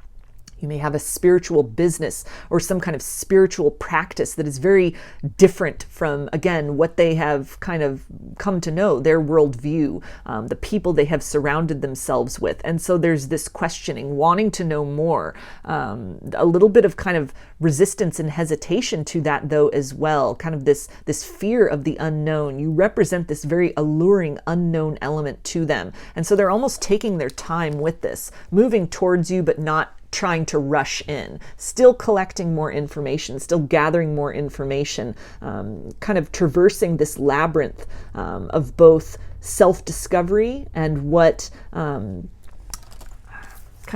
You may have a spiritual business or some kind of spiritual practice that is very different from, again, what they have kind of come to know, their worldview, the people they have surrounded themselves with. And so there's this questioning, wanting to know more, a little bit of kind of resistance and hesitation to that though as well, kind of this fear of the unknown. You represent this very alluring unknown element to them. And so they're almost taking their time with this, moving towards you, but not trying to rush in, still collecting more information, still gathering more information, kind of traversing this labyrinth of both self-discovery and what kind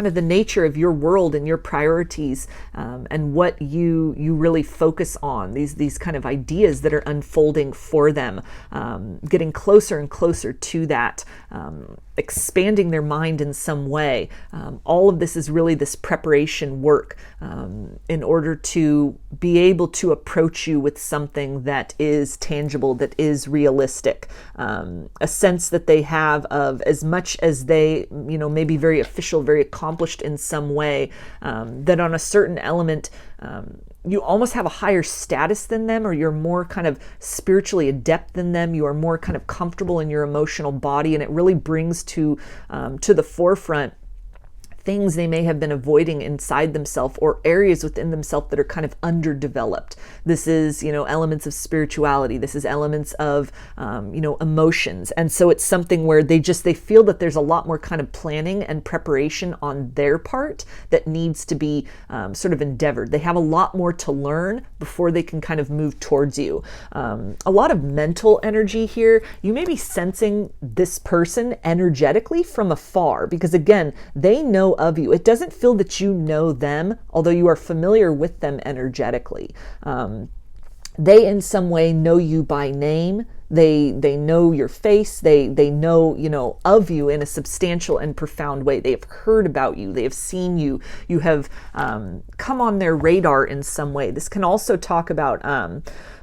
of the nature of your world and your priorities, and what you really focus on, these kind of ideas that are unfolding for them, getting closer and closer to that, expanding their mind in some way. All of this is really this preparation work in order to be able to approach you with something that is tangible, that is realistic, a sense that they have of, as much as they, may be very official, very accomplished in some way, that on a certain element, you almost have a higher status than them, or you're more kind of spiritually adept than them. You are more kind of comfortable in your emotional body, and it really brings to the forefront things they may have been avoiding inside themselves, or areas within themselves that are kind of underdeveloped. This is, elements of spirituality. This is elements of, emotions. And so it's something where they feel that there's a lot more kind of planning and preparation on their part that needs to be sort of endeavored. They have a lot more to learn before they can kind of move towards you. A lot of mental energy here. You may be sensing this person energetically from afar, because again, they know of you. It doesn't feel that you know them, although you are familiar with them energetically. They in some way know you by name. They know your face. They know, of you in a substantial and profound way. They have heard about you. They have seen you. You have come on their radar in some way. This can also talk about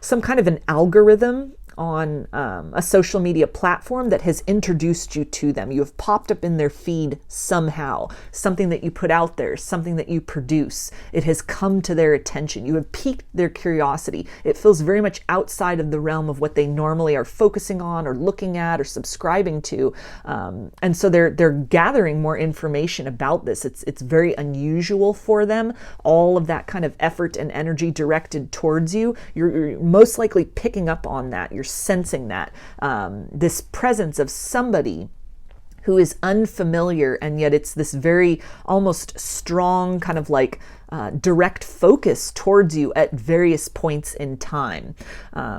some kind of an algorithm on a social media platform that has introduced you to them. You have popped up in their feed somehow, something that you put out there, something that you produce. It has come to their attention. You have piqued their curiosity. It feels very much outside of the realm of what they normally are focusing on or looking at or subscribing to. And so they're gathering more information about this. It's very unusual for them. All of that kind of effort and energy directed towards you, you're most likely picking up on that. You're sensing that, this presence of somebody who is unfamiliar, and yet it's this very almost strong kind of like direct focus towards you at various points in time.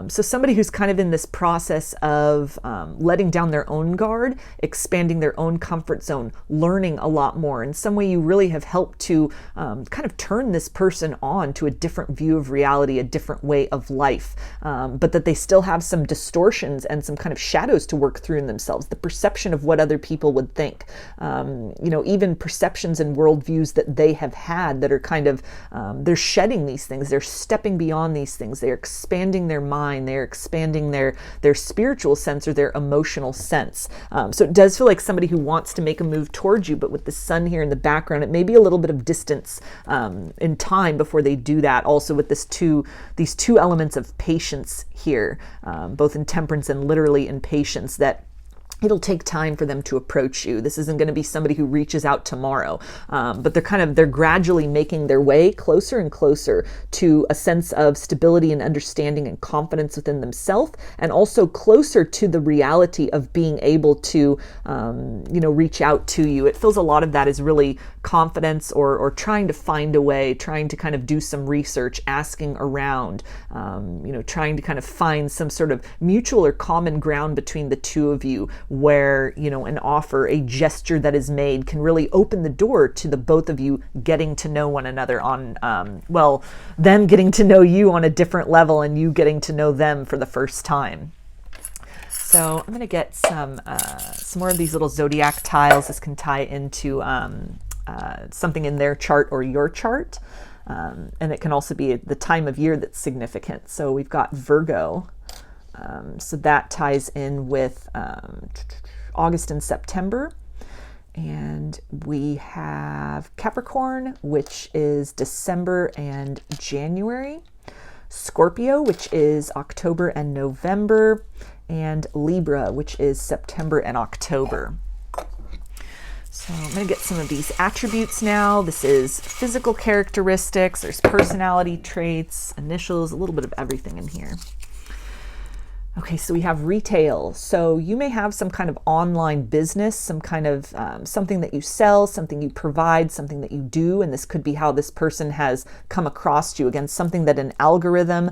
So somebody who's kind of in this process of letting down their own guard, expanding their own comfort zone, learning a lot more. In some way, you really have helped to kind of turn this person on to a different view of reality, a different way of life, but that they still have some distortions and some kind of shadows to work through in themselves, the perception of what other people would think, even perceptions and worldviews that they have had that are kind of, they're shedding these things, they're stepping beyond these things, they're expanding their mind, they're expanding their spiritual sense or their emotional sense. So it does feel like somebody who wants to make a move towards you, but with the sun here in the background, it may be a little bit of distance in time before they do that. Also with these two elements of patience here, both in temperance and literally in patience, that it'll take time for them to approach you. This isn't going to be somebody who reaches out tomorrow, but they're gradually making their way closer and closer to a sense of stability and understanding and confidence within themselves, and also closer to the reality of being able to, reach out to you. It feels a lot of that is really confidence or trying to find a way, trying to kind of do some research, asking around, trying to kind of find some sort of mutual or common ground between the two of you, where, an offer, a gesture that is made can really open the door to the both of you getting to know one another on, them getting to know you on a different level and you getting to know them for the first time. So I'm going to get some more of these little zodiac tiles. This can tie into something in their chart or your chart. And it can also be the time of year that's significant. So we've got Virgo. So that ties in with August and September. And we have Capricorn, which is December and January. Scorpio, which is October and November. And Libra, which is September and October. So I'm going to get some of these attributes now. This is physical characteristics. There's personality traits, initials, a little bit of everything in here. Okay, so we have retail. So you may have some kind of online business, some kind of something that you sell, something you provide, something that you do, and this could be how this person has come across you. Again, something that an algorithm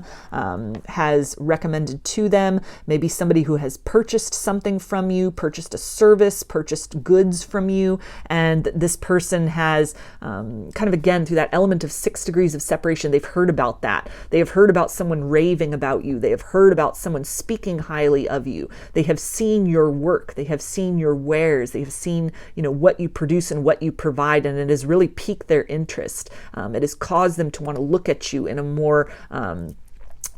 has recommended to them. Maybe somebody who has purchased something from you, purchased a service, purchased goods from you, and this person has kind of, again, through that element of 6 degrees of separation, they've heard about that. They have heard about someone raving about you. They have heard about someone speaking highly of you. They have seen your work. They have seen your wares. They have seen, what you produce and what you provide, and it has really piqued their interest. It has caused them to want to look at you in a more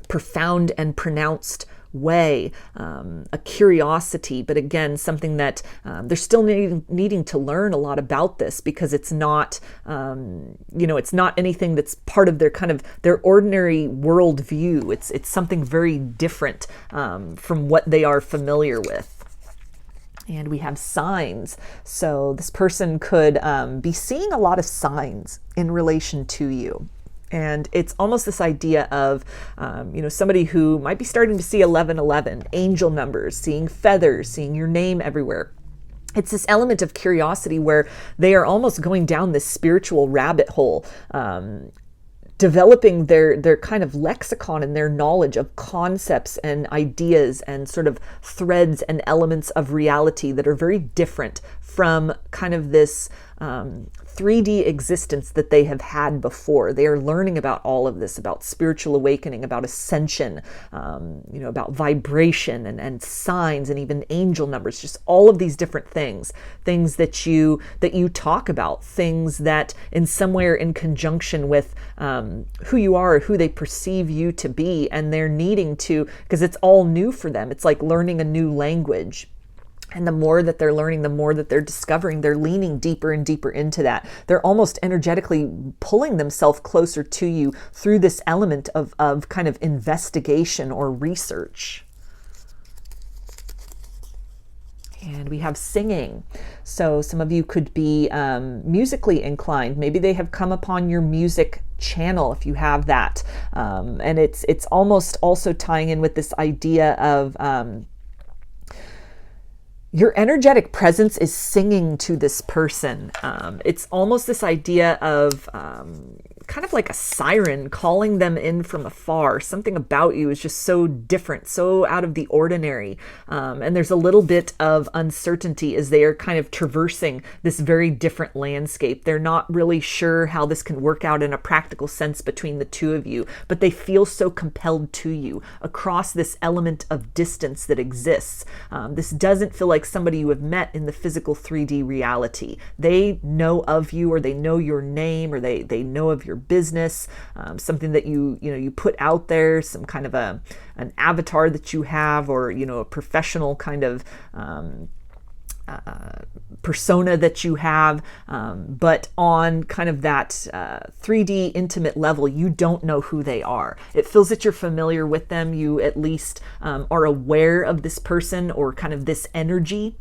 profound and pronounced way, a curiosity, but again, something that they're still needing to learn a lot about this, because it's not, it's not anything that's part of their kind of their ordinary worldview. It's something very different from what they are familiar with. And we have signs. So this person could be seeing a lot of signs in relation to you. And it's almost this idea of, somebody who might be starting to see 1111, angel numbers, seeing feathers, seeing your name everywhere. It's this element of curiosity where they are almost going down this spiritual rabbit hole, developing their kind of lexicon and their knowledge of concepts and ideas and sort of threads and elements of reality that are very different from kind of this 3D existence that they have had before. They are learning about all of this, about spiritual awakening, about ascension, about vibration and signs and even angel numbers, just all of these different things that you talk about, things that in some way are in conjunction with who you are or who they perceive you to be, and they're needing to, because it's all new for them. It's like learning a new language. And the more that they're learning, the more that they're discovering, they're leaning deeper and deeper into that. They're almost energetically pulling themselves closer to you through this element of kind of investigation or research. And we have singing. So some of you could be musically inclined. Maybe they have come upon your music channel if you have that. And it's almost also tying in with this idea of your energetic presence is singing to this person. It's almost this idea of, kind of like a siren calling them in from afar. Something about you is just so different, so out of the ordinary. And there's a little bit of uncertainty as they are kind of traversing this very different landscape. They're not really sure how this can work out in a practical sense between the two of you, but they feel so compelled to you across this element of distance that exists. This doesn't feel like somebody you have met in the physical 3D reality. They know of you, or they know your name, or they know of your business, something that you put out there, some kind of an avatar that you have, or a professional kind of persona that you have, but on kind of that 3D intimate level, you don't know who they are. It feels that you're familiar with them. You at least are aware of this person, or kind of this energy.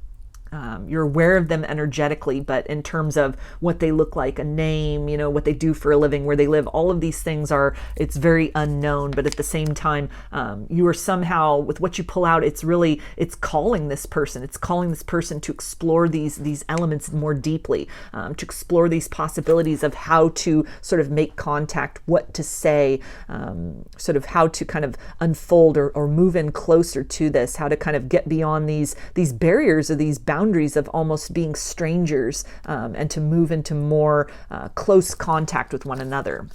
You're aware of them energetically, but in terms of what they look like, a name, what they do for a living, where they live, all of these things it's very unknown. But at the same time, you are somehow, with what you pull out, it's calling this person. It's calling this person to explore these elements more deeply, to explore these possibilities of how to sort of make contact, what to say, sort of how to kind of unfold or move in closer to this, how to kind of get beyond these barriers or these boundaries of almost being strangers, and to move into more close contact with one another.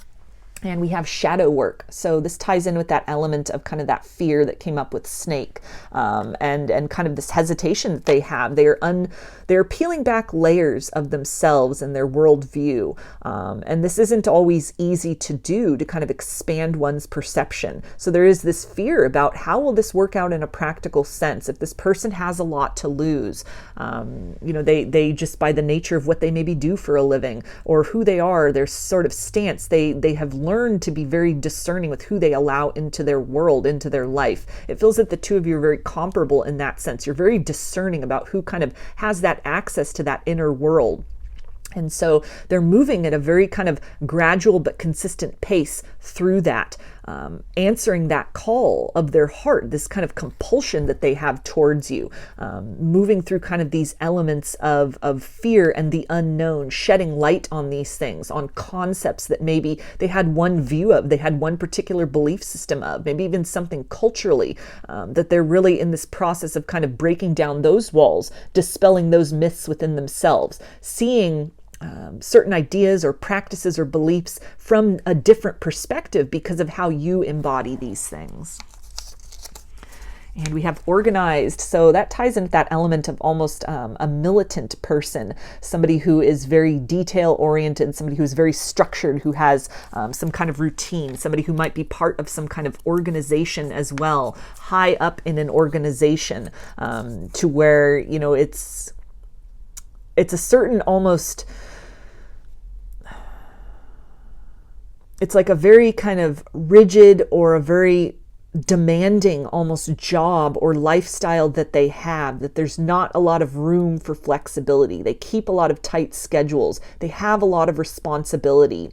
And we have shadow work. So this ties in with that element of kind of that fear that came up with snake, and kind of this hesitation that they have. They're peeling back layers of themselves and their worldview. And this isn't always easy to do, to kind of expand one's perception. So there is this fear about how will this work out in a practical sense? If this person has a lot to lose, they just, by the nature of what they maybe do for a living, or who they are, their sort of stance, they have learned to be very discerning with who they allow into their world, into their life. It feels that the two of you are very comparable in that sense. You're very discerning about who kind of has that access to that inner world. And so they're moving at a very kind of gradual but consistent pace through that, answering that call of their heart, this kind of compulsion that they have towards you, moving through kind of these elements of fear and the unknown, shedding light on these things, on concepts that maybe they had one view of, they had one particular belief system of, maybe even something culturally, that they're really in this process of kind of breaking down those walls, dispelling those myths within themselves, seeing certain ideas or practices or beliefs from a different perspective because of how you embody these things. And we have organized. So that ties into that element of almost a militant person, somebody who is very detail oriented, somebody who is very structured, who has some kind of routine, somebody who might be part of some kind of organization as well, high up in an organization, to where, it's a certain almost, it's like a very kind of rigid or a very demanding almost job or lifestyle that they have, that there's not a lot of room for flexibility. They keep a lot of tight schedules. They have a lot of responsibility.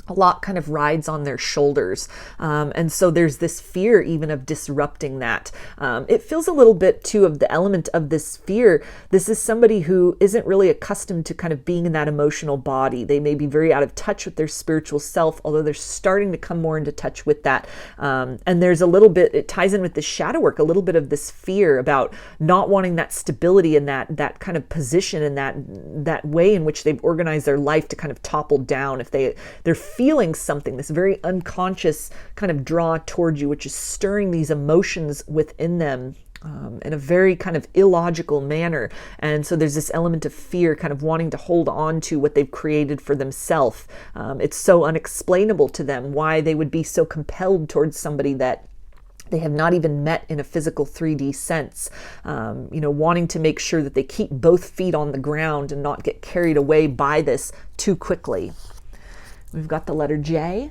A lot kind of rides on their shoulders. And so there's this fear even of disrupting that. It feels a little bit too of the element of this fear. This is somebody who isn't really accustomed to kind of being in that emotional body. They may be very out of touch with their spiritual self, although they're starting to come more into touch with that. And there's a little bit, it ties in with the shadow work, a little bit of this fear about not wanting that stability and that kind of position and that way in which they've organized their life to kind of topple down. If they're feeling something, this very unconscious kind of draw towards you, which is stirring these emotions within them in a very kind of illogical manner. And so there's this element of fear, kind of wanting to hold on to what they've created for themselves. It's so unexplainable to them why they would be so compelled towards somebody that they have not even met in a physical 3D sense, wanting to make sure that they keep both feet on the ground and not get carried away by this too quickly. We've got the letter J.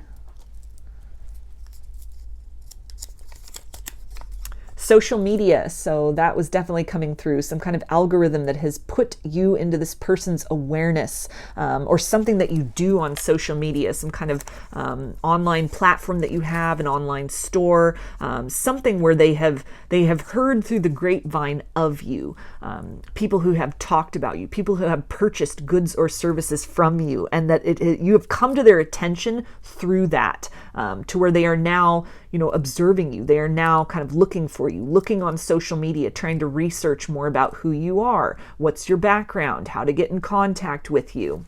social media. So that was definitely coming through, some kind of algorithm that has put you into this person's awareness, or something that you do on social media, some kind of online platform that you have, an online store, something where they have heard through the grapevine of you, people who have talked about you, people who have purchased goods or services from you, and that you have come to their attention through that, to where they are now, observing you. They are now kind of looking for you, looking on social media, trying to research more about who you are, what's your background, how to get in contact with you.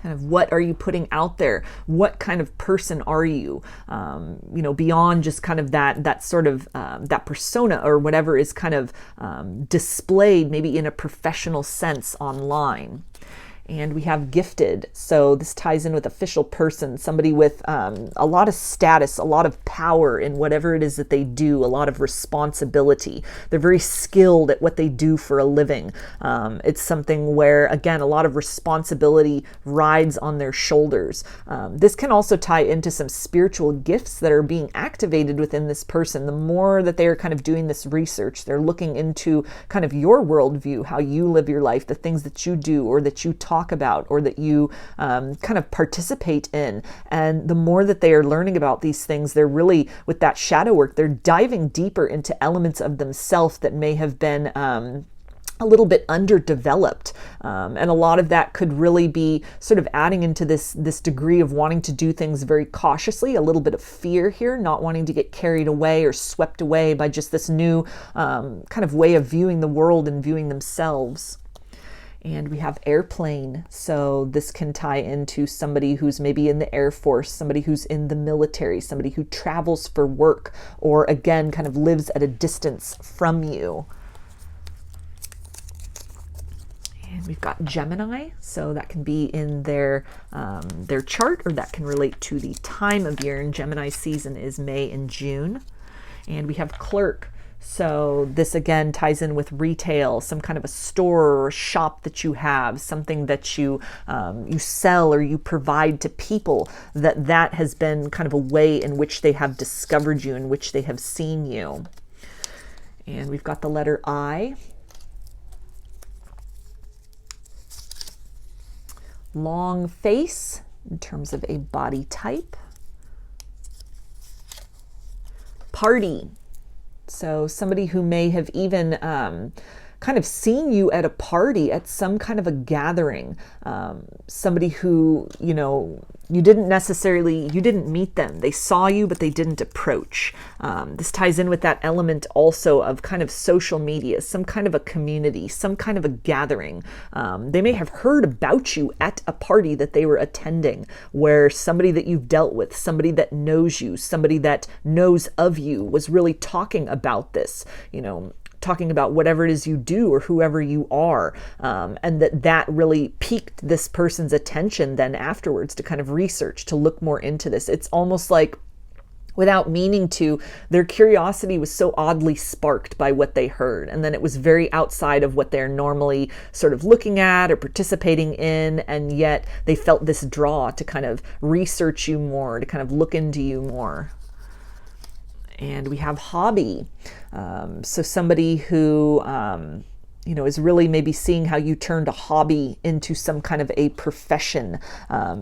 Kind of what are you putting out there? What kind of person are you? Beyond just kind of that sort of that persona or whatever is kind of displayed maybe in a professional sense online. And we have gifted. So this ties in with official person, somebody with a lot of status, a lot of power in whatever it is that they do, a lot of responsibility. They're very skilled at what they do for a living. It's something where, again, a lot of responsibility rides on their shoulders. This can also tie into some spiritual gifts that are being activated within this person. The more that they are kind of doing this research, they're looking into kind of your worldview, how you live your life, the things that you do or that you talk about or that you kind of participate in. And the more that they are learning about these things, they're really, with that shadow work, they're diving deeper into elements of themselves that may have been a little bit underdeveloped. And a lot of that could really be sort of adding into this degree of wanting to do things very cautiously, a little bit of fear here, not wanting to get carried away or swept away by just this new kind of way of viewing the world and viewing themselves. And we have airplane. So this can tie into somebody who's maybe in the Air Force, somebody who's in the military, somebody who travels for work, or again, kind of lives at a distance from you. And we've got Gemini. So that can be in their chart, or that can relate to the time of year. And Gemini season is May and June. And we have clerk. So this again ties in with retail, some kind of a store or a shop that you have, something that you sell or you provide to people, that has been kind of a way in which they have discovered you, in which they have seen you. And we've got the letter I. Long face in terms of a body type. Party. So somebody who may have even kind of seen you at a party, at some kind of a gathering, somebody who, you didn't meet them. They saw you, but they didn't approach. This ties in with that element also of kind of social media, some kind of a community, some kind of a gathering. They may have heard about you at a party that they were attending, where somebody that you've dealt with, somebody that knows you, somebody that knows of you was really talking about this, talking about whatever it is you do or whoever you are, and that really piqued this person's attention then afterwards to kind of research, to look more into this. It's almost like, without meaning to, their curiosity was so oddly sparked by what they heard, and then it was very outside of what they're normally sort of looking at or participating in, and yet they felt this draw to kind of research you more, to kind of look into you more. And we have hobby. So somebody who, is really maybe seeing how you turned a hobby into some kind of a profession.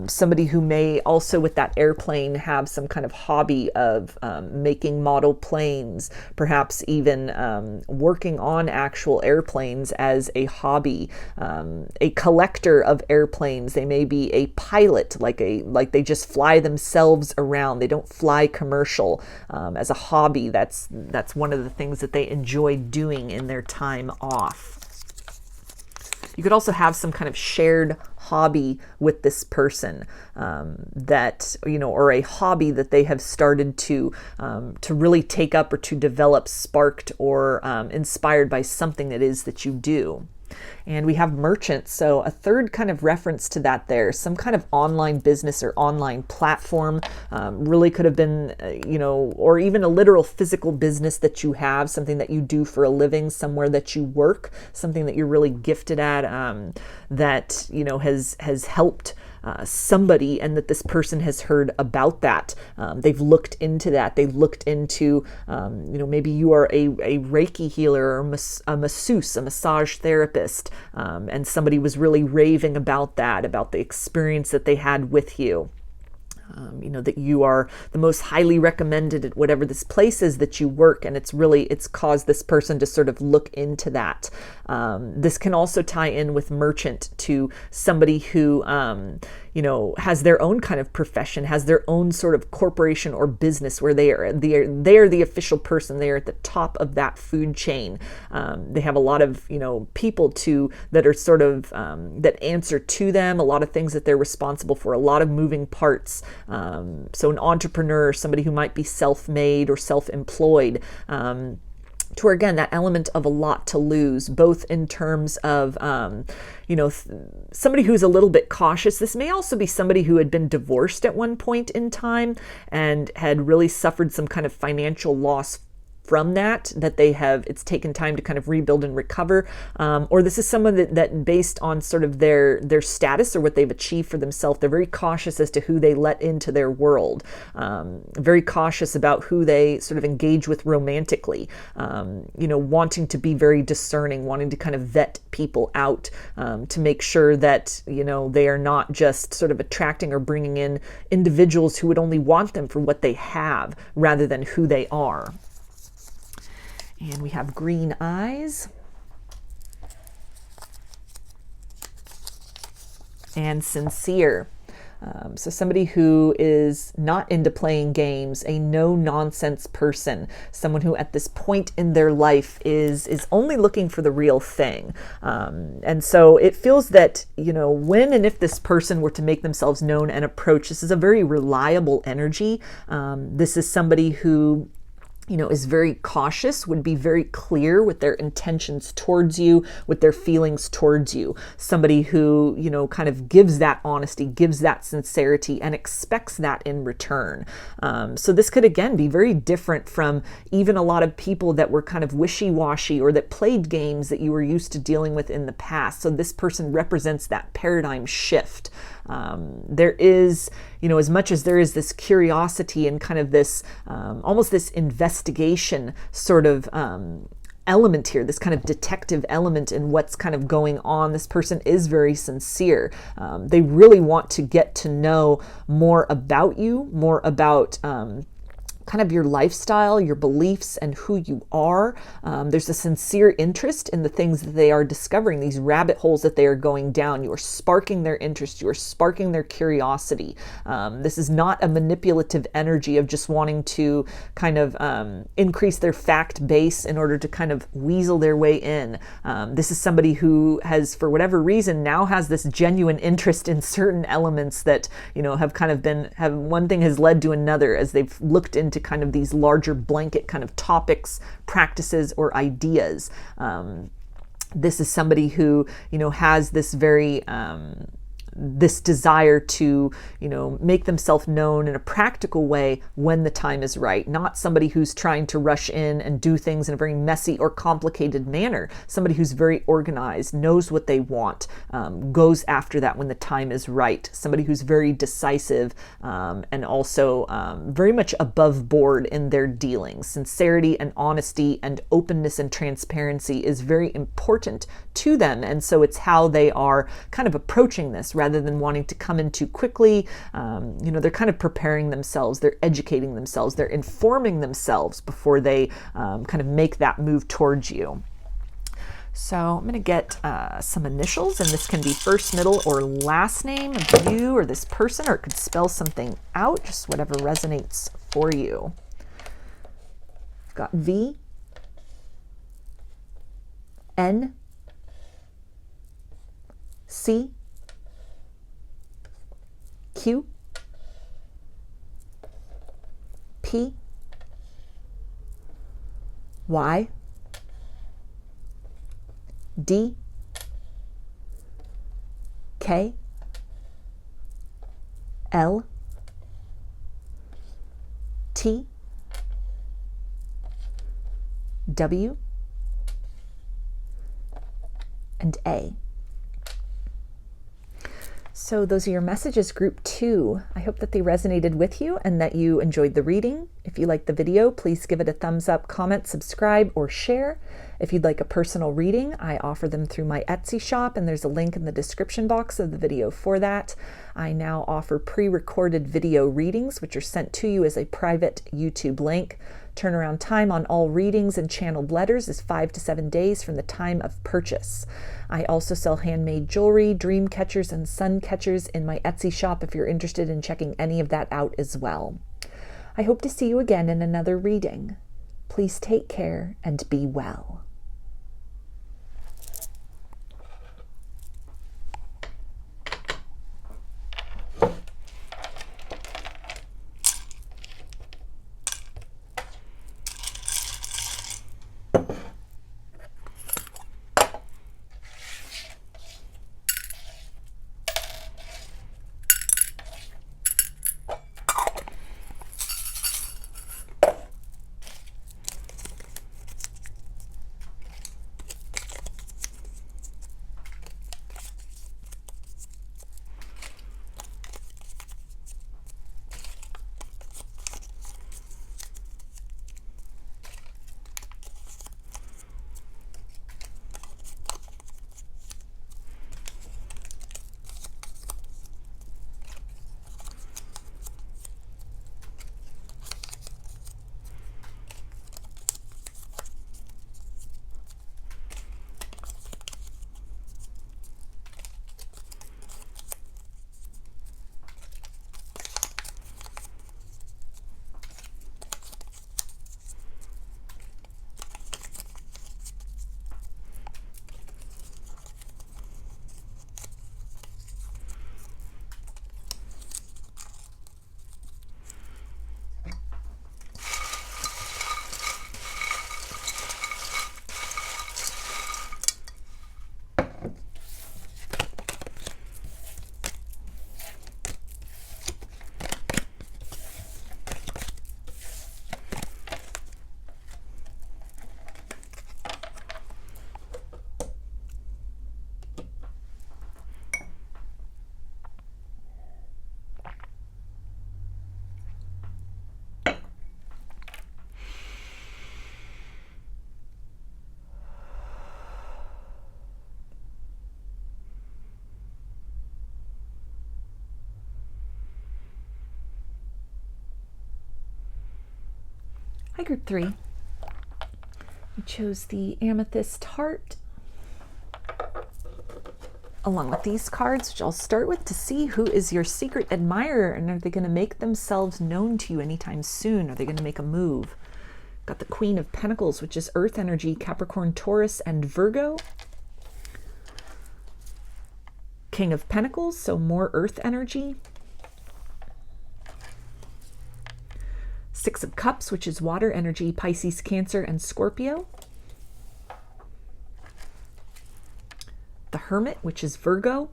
Somebody who may also, with that airplane, have some kind of hobby of making model planes, perhaps even working on actual airplanes as a hobby. A collector of airplanes. They may be a pilot, like they just fly themselves around. They don't fly commercial. As a hobby, that's one of the things that they enjoy doing in their time off. You could also have some kind of shared hobby with this person, that, or a hobby that they have started to really take up or to develop, sparked or inspired by something that is that you do. And we have merchants. So a third kind of reference to that there, some kind of online business or online platform, really could have been, or even a literal physical business that you have, something that you do for a living, somewhere that you work, something that you're really gifted at, that, has helped somebody, and that this person has heard about that. They've looked into that. They've looked into, maybe you are a Reiki healer, or a masseuse, a massage therapist, and somebody was really raving about that, about the experience that they had with you. That you are the most highly recommended at whatever this place is that you work, and it's caused this person to sort of look into that. This can also tie in with merchant, to somebody who has their own kind of profession, has their own sort of corporation or business, where they are the official person. They are at the top of that food chain. They have a lot of people that are sort of that answer to them, a lot of things that they're responsible for, a lot of moving parts. So an entrepreneur, somebody who might be self-made or self-employed, to where, again, that element of a lot to lose, both in terms of, somebody who's a little bit cautious. This may also be somebody who had been divorced at one point in time and had really suffered some kind of financial loss from that it's taken time to kind of rebuild and recover. Or this is someone that based on sort of their status or what they've achieved for themselves, they're very cautious as to who they let into their world, very cautious about who they sort of engage with romantically, wanting to be very discerning, wanting to kind of vet people out, to make sure that, they are not just sort of attracting or bringing in individuals who would only want them for what they have rather than who they are. And we have green eyes. And sincere. So somebody who is not into playing games, a no-nonsense person, someone who at this point in their life is only looking for the real thing. And so it feels that, when and if this person were to make themselves known and approach, this is a very reliable energy. This is somebody who is very cautious, would be very clear with their intentions towards you, with their feelings towards you. Somebody who, kind of gives that honesty, gives that sincerity, and expects that in return. So this could, again, be very different from even a lot of people that were kind of wishy-washy or that played games that you were used to dealing with in the past. So this person represents that paradigm shift. There is, as much as there is this curiosity and kind of this, almost this investigation sort of element here, this kind of detective element in what's kind of going on, this person is very sincere. They really want to get to know more about you, more about kind of your lifestyle, your beliefs, and who you are. There's a sincere interest in the things that they are discovering, these rabbit holes that they are going down. You are sparking their interest. You are sparking their curiosity. This is not a manipulative energy of just wanting to kind of increase their fact base in order to kind of weasel their way in. This is somebody who has, for whatever reason, now has this genuine interest in certain elements that, have kind of one thing has led to another as they've looked into kind of these larger blanket kind of topics, practices, or ideas. This is somebody who, has this very, this desire to, make themselves known in a practical way when the time is right. Not somebody who's trying to rush in and do things in a very messy or complicated manner. Somebody who's very organized, knows what they want, goes after that when the time is right. Somebody who's very decisive, and also very much above board in their dealings. Sincerity and honesty and openness and transparency is very important to them. And so it's how they are kind of approaching this, rather than wanting to come in too quickly. They're kind of preparing themselves, they're educating themselves, they're informing themselves before they kind of make that move towards you. So I'm going to get some initials, and this can be first, middle, or last name of you or this person, or it could spell something out, just whatever resonates for you. I've got V, N, C, Q, P, Y, D, K, L, T, W, and A. So those are your messages, group 2. I hope that they resonated with you and that you enjoyed the reading. If you liked the video, please give it a thumbs up, comment, subscribe, or share. If you'd like a personal reading, I offer them through my Etsy shop, and there's a link in the description box of the video for that. I now offer pre-recorded video readings, which are sent to you as a private YouTube link. Turnaround time on all readings and channeled letters is 5 to 7 days from the time of purchase. I also sell handmade jewelry, dream catchers, and sun catchers in my Etsy shop if you're interested in checking any of that out as well. I hope to see you again in another reading. Please take care and be well. Hi, group 3. We chose the Amethyst heart along with these cards, which I'll start with to see who is your secret admirer, and are they going to make themselves known to you anytime soon? Are they going to make a move? Got the Queen of Pentacles, which is earth energy, Capricorn, Taurus, and Virgo. King of Pentacles, so more earth energy. Six of Cups, which is water energy, Pisces, Cancer, and Scorpio. The Hermit, which is Virgo.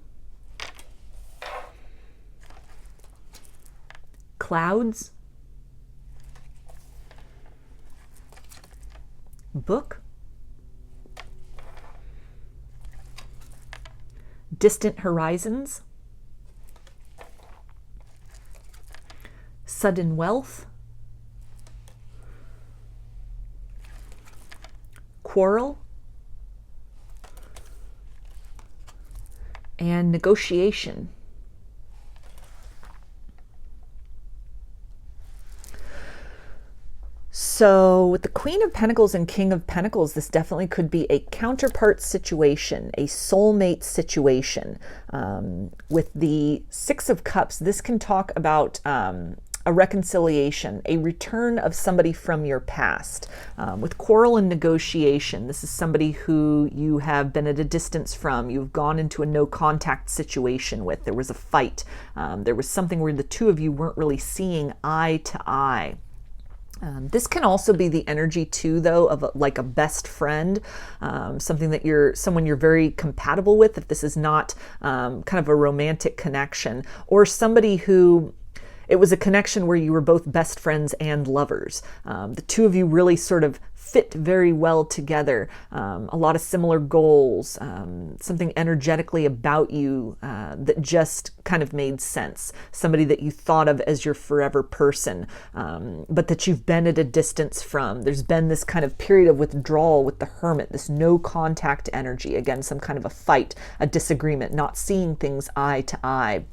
Clouds. Book. Distant Horizons. Sudden Wealth. Quarrel. And Negotiation. So with the Queen of Pentacles and King of Pentacles, this definitely could be a counterpart situation, a soulmate situation. With the Six of Cups, this can talk about a reconciliation, a return of somebody from your past. With Quarrel and Negotiation, this is somebody who you have been at a distance from, you've gone into a no contact situation with, there was a fight, there was something where the two of you weren't really seeing eye to eye. This can also be the energy too, though, of like a best friend, someone you're very compatible with, if this is not kind of a romantic connection, or somebody who it was a connection where you were both best friends and lovers. The two of you really sort of fit very well together, a lot of similar goals, something energetically about you that just kind of made sense, somebody that you thought of as your forever person, but that you've been at a distance from. There's been this kind of period of withdrawal with the Hermit, this no contact energy, again, some kind of a fight, a disagreement, not seeing things eye to eye.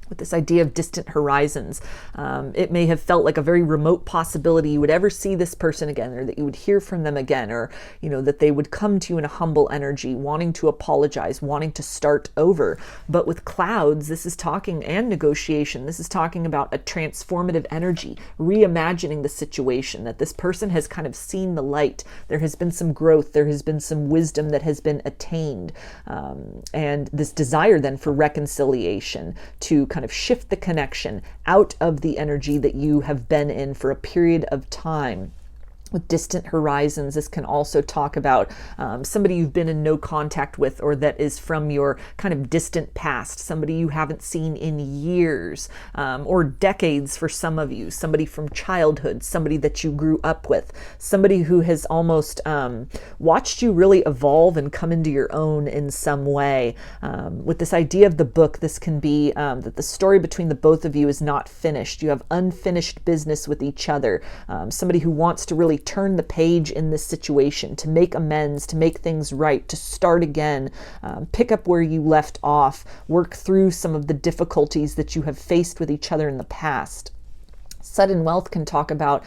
With this idea of distant horizons. It may have felt like a very remote possibility you would ever see this person again, or that you would hear from them again, or that they would come to you in a humble energy, wanting to apologize, wanting to start over. But with clouds, this is talking, and negotiation, this is talking about a transformative energy, reimagining the situation, that this person has kind of seen the light. There has been some growth, there has been some wisdom that has been attained, and this desire then for reconciliation, to kind of shift the connection out of the energy that you have been in for a period of time. With distant horizons, this can also talk about somebody you've been in no contact with, or that is from your kind of distant past, somebody you haven't seen in years, or decades for some of you, somebody from childhood, somebody that you grew up with, somebody who has almost watched you really evolve and come into your own in some way. With this idea of the book, this can be that the story between the both of you is not finished. You have unfinished business with each other. Somebody who wants to really turn the page in this situation, to make amends, to make things right, to start again, pick up where you left off, work through some of the difficulties that you have faced with each other in the past. Sudden wealth can talk about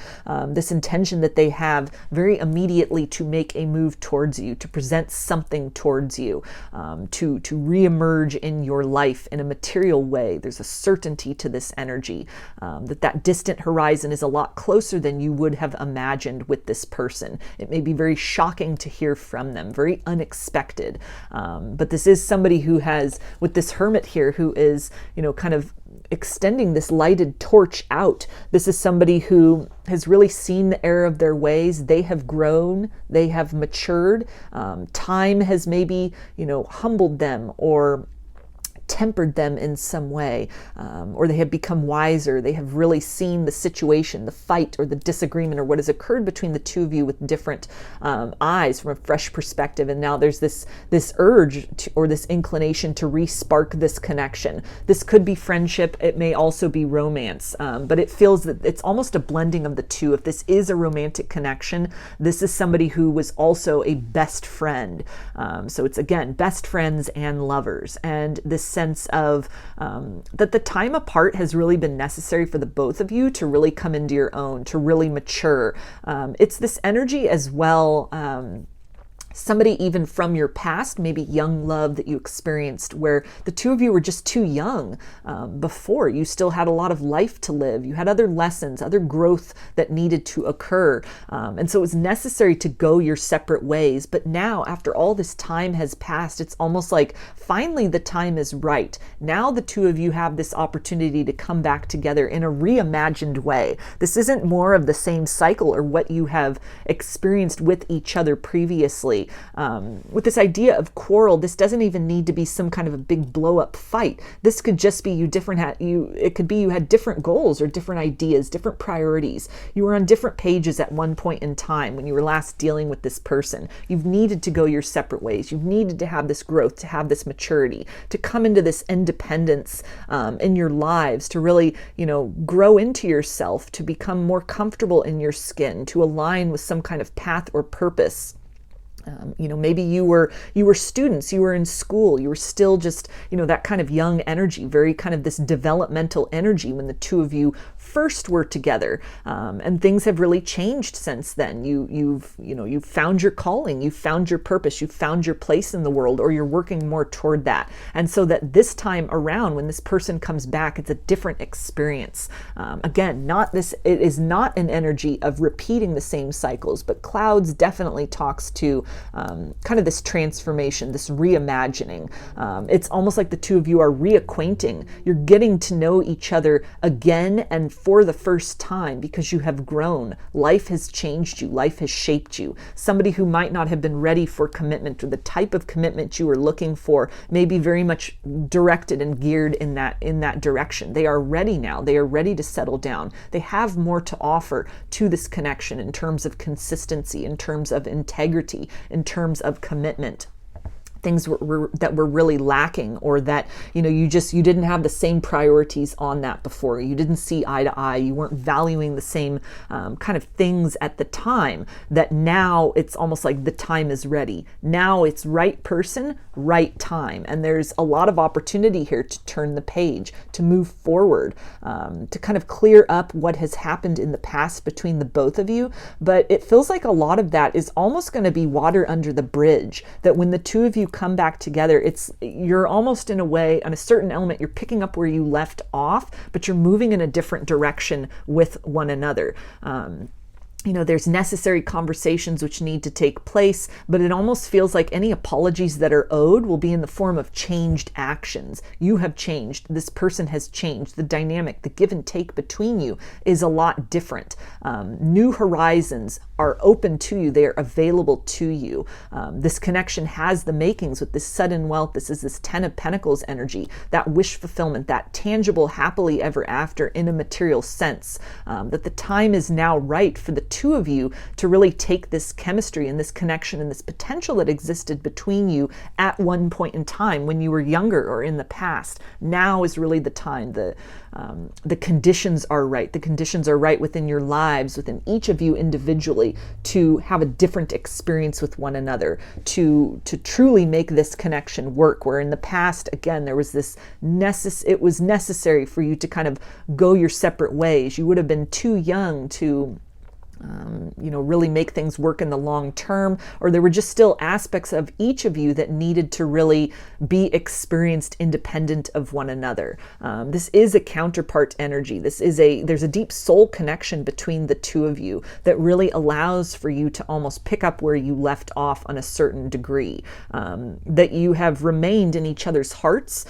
this intention that they have very immediately to make a move towards you, to present something towards you, to reemerge in your life in a material way. There's a certainty to this energy, that distant horizon is a lot closer than you would have imagined with this person. It may be very shocking to hear from them, very unexpected. But this is somebody who has, with this Hermit here, who is, kind of extending this lighted torch out. This is somebody who has really seen the error of their ways. They have grown, they have matured. Time has maybe, humbled them or tempered them in some way, or they have become wiser. They have really seen the situation, the fight or the disagreement or what has occurred between the two of you with different eyes, from a fresh perspective. And now there's this urge or this inclination to re-spark this connection. This could be friendship. It may also be romance, but it feels that it's almost a blending of the two. If this is a romantic connection, this is somebody who was also a best friend. So it's, again, best friends and lovers. And this sense of that the time apart has really been necessary for the both of you to really come into your own, to really mature. It's this energy as well. Somebody even from your past, maybe young love that you experienced, where the two of you were just too young before. You still had a lot of life to live. You had other lessons, other growth that needed to occur. And so it was necessary to go your separate ways. But now, after all this time has passed, it's almost like finally the time is right. Now the two of you have this opportunity to come back together in a reimagined way. This isn't more of the same cycle or what you have experienced with each other previously. With this idea of quarrel, this doesn't even need to be some kind of a big blow up fight. This could just be it could be you had different goals or different ideas, different priorities. You were on different pages at one point in time when you were last dealing with this person. You've needed to go your separate ways. You've needed to have this growth, to have this maturity, to come into this independence in your lives, to really, grow into yourself, to become more comfortable in your skin, to align with some kind of path or purpose. Maybe you were students, you were in school, you were still just, that kind of young energy, very kind of this developmental energy when the two of you first were together. And things have really changed since then. You've found your calling, you've found your purpose, you've found your place in the world, or you're working more toward that. And so that this time around, when this person comes back, it's a different experience. Again, it is not an energy of repeating the same cycles, but clouds definitely talks to kind of this transformation, this reimagining. It's almost like the two of you are reacquainting. You're getting to know each other again and for the first time because you have grown. Life has changed you. Life has shaped you. Somebody who might not have been ready for commitment, or the type of commitment you were looking for, may be very much directed and geared in that direction. They are ready now. They are ready to settle down. They have more to offer to this connection in terms of consistency, in terms of integrity, in terms of commitment. Things that were really lacking, or that you didn't have the same priorities on that before. You didn't see eye to eye. You weren't valuing the same kind of things at the time. That now it's almost like the time is ready. Now it's right person, right time, and there's a lot of opportunity here to turn the page, to move forward, to kind of clear up what has happened in the past between the both of you. But it feels like a lot of that is almost going to be water under the bridge. That when the two of you come back together, you're almost in a way, on a certain element, you're picking up where you left off, but you're moving in a different direction with one another. There's necessary conversations which need to take place, but it almost feels like any apologies that are owed will be in the form of changed actions. You have changed. This person has changed. The dynamic, the give and take between you is a lot different. New horizons are open to you. They are available to you. This connection has the makings with this sudden wealth. This is this 10 of Pentacles energy, that wish fulfillment, that tangible happily ever after in a material sense, that the time is now right for the two of you to really take this chemistry and this connection and this potential that existed between you at one point in time when you were younger or in the past. Now is really the time. The conditions are right. The conditions are right within your lives, within each of you individually, to have a different experience with one another, to truly make this connection work. Where in the past, again, there was this it was necessary for you to kind of go your separate ways. You would have been too young to really make things work in the long term, or there were just still aspects of each of you that needed to really be experienced independent of one another. This is a counterpart energy. There's a deep soul connection between the two of you that really allows for you to almost pick up where you left off on a certain degree, that you have remained in each other's hearts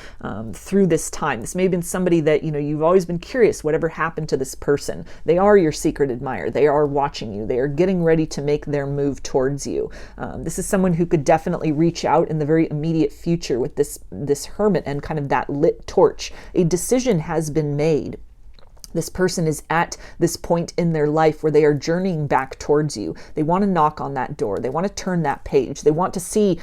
through this time. This may have been somebody that, you've always been curious, whatever happened to this person. They are your secret admirer. They are watching you. They are getting ready to make their move towards you. This is someone who could definitely reach out in the very immediate future with this hermit and kind of that lit torch. A decision has been made. This person is at this point in their life where they are journeying back towards you. They want to knock on that door. They want to turn that page. They want to see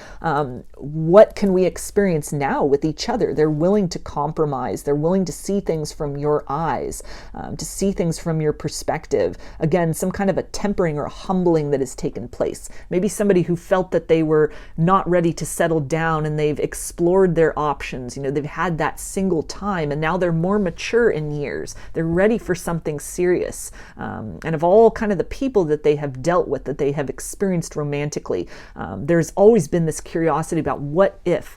what can we experience now with each other. They're willing to compromise. They're willing to see things from your eyes, to see things from your perspective. Again, some kind of a tempering or a humbling that has taken place. Maybe somebody who felt that they were not ready to settle down and they've explored their options. They've had that single time and now they're more mature in years. They're ready for something serious. And of all kind of the people that they have dealt with, that they have experienced romantically, there's always been this curiosity about what if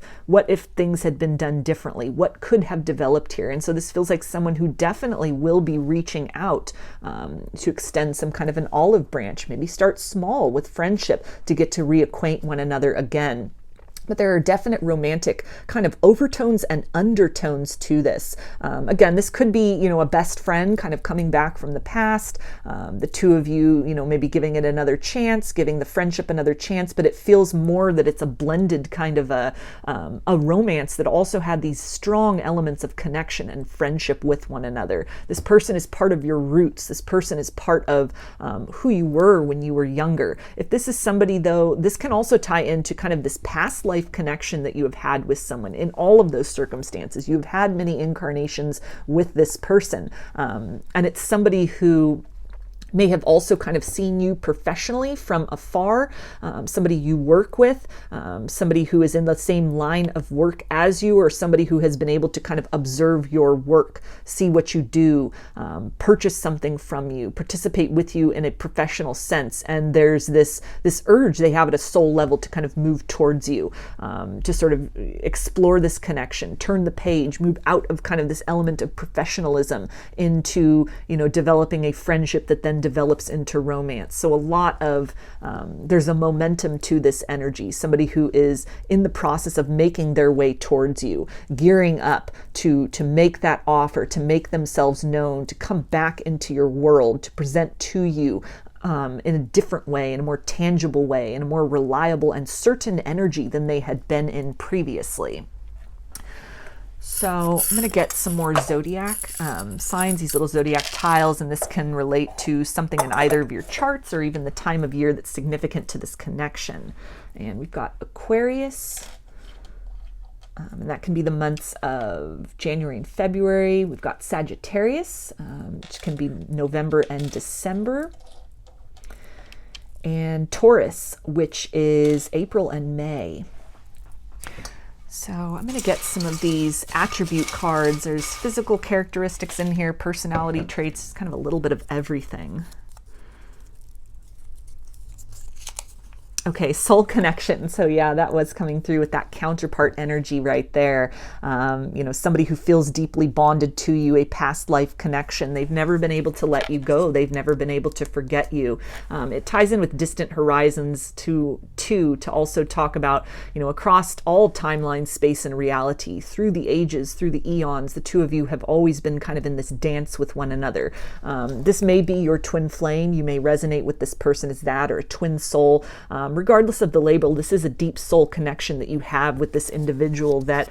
things had been done differently, what could have developed here. And so this feels like someone who definitely will be reaching out to extend some kind of an olive branch, maybe start small with friendship to get to reacquaint one another again. But there are definite romantic kind of overtones and undertones to this. Again, this could be, a best friend kind of coming back from the past. The two of you, maybe giving it another chance, giving the friendship another chance, but it feels more that it's a blended kind of a romance that also had these strong elements of connection and friendship with one another. This person is part of your roots. This person is part of who you were when you were younger. If this is somebody, though, this can also tie into kind of this past life connection that you have had with someone. In all of those circumstances, you've had many incarnations with this person, and it's somebody who may have also kind of seen you professionally from afar, somebody you work with, somebody who is in the same line of work as you, or somebody who has been able to kind of observe your work, see what you do, purchase something from you, participate with you in a professional sense. And there's this urge they have at a soul level to kind of move towards you, to sort of explore this connection, turn the page, move out of kind of this element of professionalism into, developing a friendship that then develops into romance. So a lot of, there's a momentum to this energy. Somebody who is in the process of making their way towards you, gearing up to make that offer, to make themselves known, to come back into your world, to present to you in a different way, in a more tangible way, in a more reliable and certain energy than they had been in previously. So I'm going to get some more zodiac signs, these little zodiac tiles, and this can relate to something in either of your charts or even the time of year that's significant to this connection. And we've got Aquarius, and that can be the months of January and February. We've got Sagittarius, which can be November and December. And Taurus, which is April and May. So I'm going to get some of these attribute cards. There's physical characteristics in here, personality traits, kind of a little bit of everything. Okay, soul connection. So yeah, that was coming through with that counterpart energy right there. You know, somebody who feels deeply bonded to you, a past life connection. They've never been able to let you go. They've never been able to forget you. It ties in with distant horizons to also talk about, you know, across all timelines, space, and reality, through the ages, through the eons, the two of you have always been kind of in this dance with one another. This may be your twin flame. You may resonate with this person as that, or a twin soul. Regardless of the label, this is a deep soul connection that you have with this individual that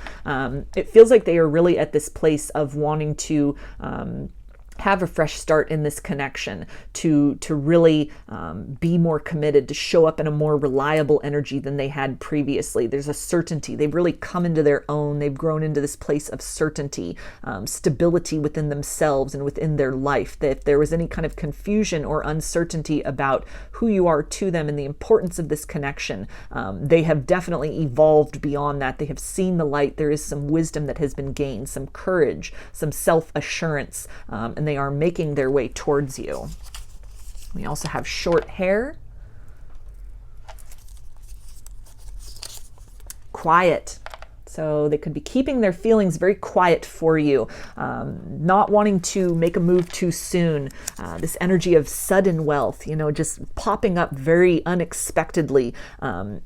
it feels like they are really at this place of wanting to have a fresh start in this connection, to really be more committed, to show up in a more reliable energy than they had previously. There's a certainty. They've really come into their own. They've grown into this place of certainty, stability within themselves and within their life. That if there was any kind of confusion or uncertainty about who you are to them and the importance of this connection, they have definitely evolved beyond that. They have seen the light. There is some wisdom that has been gained, some courage, some self-assurance, and they are making their way towards you. We also have short hair, quiet. So they could be keeping their feelings very quiet for you, not wanting to make a move too soon. This energy of sudden wealth, you know, just popping up very unexpectedly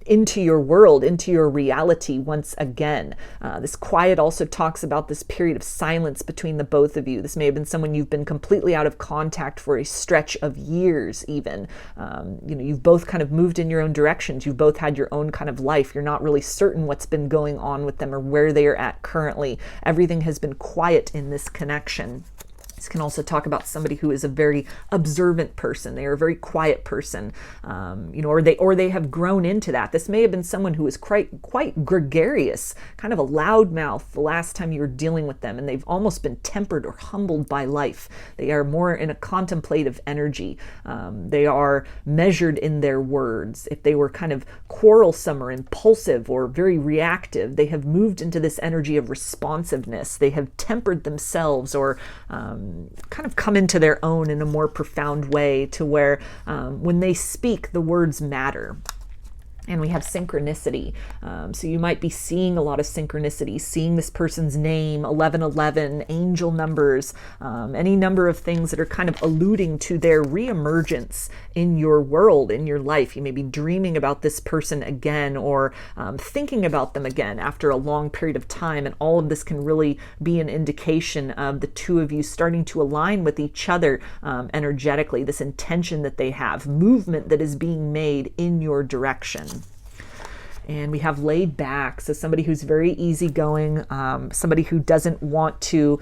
into your world, into your reality once again. This quiet also talks about this period of silence between the both of you. This may have been someone you've been completely out of contact for a stretch of years even. You know, you've both kind of moved in your own directions. You've both had your own kind of life. You're not really certain what's been going on with them or where they are at currently. Everything has been quiet in this connection. This can also talk about somebody who is a very observant person. They are a very quiet person, you know, or they have grown into that. This may have been someone who is quite gregarious, kind of a loudmouth the last time you were dealing with them, and they've almost been tempered or humbled by life. They are more in a contemplative energy. They are measured in their words. If they were kind of quarrelsome or impulsive or very reactive, they have moved into this energy of responsiveness. They have tempered themselves, or kind of come into their own in a more profound way, to where when they speak, the words matter. And we have synchronicity. So you might be seeing a lot of synchronicity, seeing this person's name, 1111, angel numbers, any number of things that are kind of alluding to their reemergence in your world, in your life. You may be dreaming about this person again, or thinking about them again after a long period of time. And all of this can really be an indication of the two of you starting to align with each other energetically, this intention that they have, movement that is being made in your direction. And we have laid back, so somebody who's very easygoing, somebody who doesn't want to,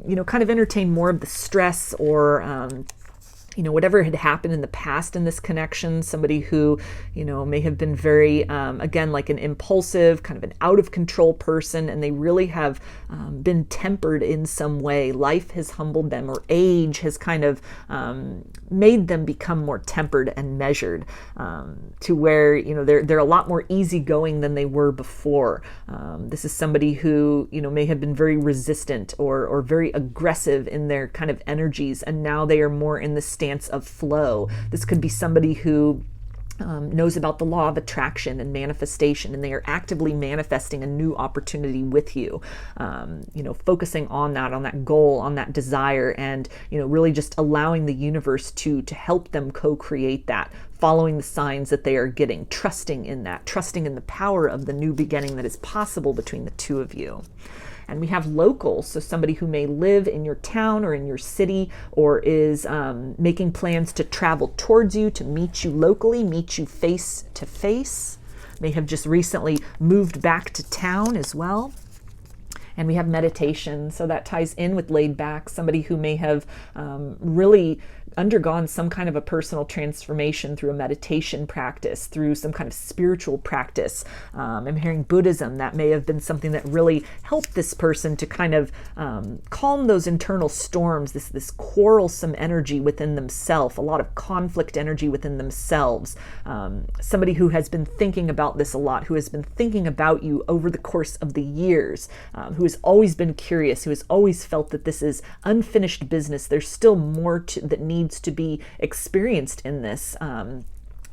you know, kind of entertain more of the stress or, you know, whatever had happened in the past in this connection. Somebody who, you know, may have been very, again, like an impulsive, kind of an out of control person, and they really have been tempered in some way. Life has humbled them, or age has kind of made them become more tempered and measured, to where, you know, they're a lot more easygoing than they were before. This is somebody who, you know, may have been very resistant or very aggressive in their kind of energies, and now they are more in the stance of flow. This could be somebody who knows about the law of attraction and manifestation, and they are actively manifesting a new opportunity with you, focusing on that goal, on that desire, and really just allowing the universe to help them co-create that, following the signs that they are getting, trusting in that, trusting in the power of the new beginning that is possible between the two of you. And we have local, so somebody who may live in your town or in your city, or is making plans to travel towards you, to meet you locally, meet you face to face, may have just recently moved back to town as well. And we have meditation, so that ties in with laid back, somebody who may have really undergone some kind of a personal transformation through a meditation practice, through some kind of spiritual practice. I'm hearing Buddhism. That may have been something that really helped this person to kind of calm those internal storms, this quarrelsome energy within themselves, a lot of conflict energy within themselves. Somebody who has been thinking about this a lot, who has been thinking about you over the course of the years, who has always been curious, who has always felt that this is unfinished business. There's still more that needs to be experienced in this.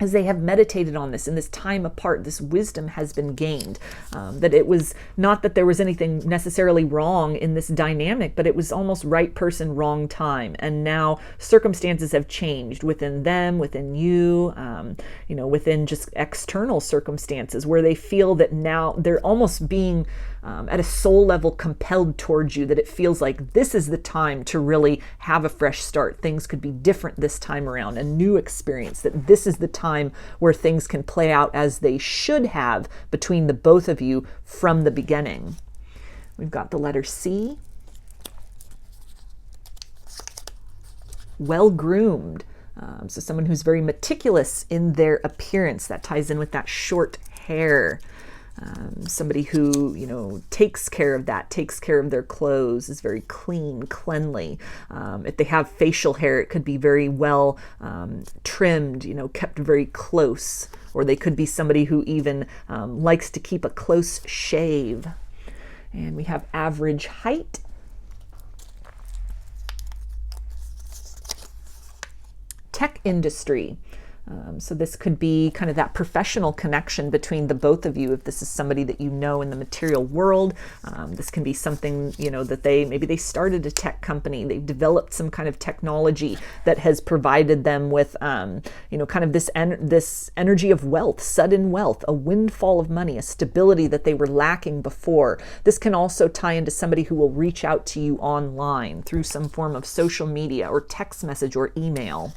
As they have meditated on this in this time apart, this wisdom has been gained. That it was not that there was anything necessarily wrong in this dynamic, but it was almost right person, wrong time. And now circumstances have changed within them, within you, within just external circumstances, where they feel that now they're almost being at a soul level compelled towards you, that it feels like this is the time to really have a fresh start. Things could be different this time around, a new experience, that this is the time where things can play out as they should have between the both of you from the beginning. We've got the letter C. Well-groomed. So someone who's very meticulous in their appearance. That ties in with that short hair. Somebody who, takes care of that, takes care of their clothes, is very clean, cleanly. If they have facial hair, it could be very well trimmed, kept very close. Or they could be somebody who even likes to keep a close shave. And we have average height. Tech industry. So this could be kind of that professional connection between the both of you. If this is somebody that you know in the material world, this can be something, that maybe they started a tech company. They've developed some kind of technology that has provided them with, kind of this energy of wealth, sudden wealth, a windfall of money, a stability that they were lacking before. This can also tie into somebody who will reach out to you online through some form of social media or text message or email.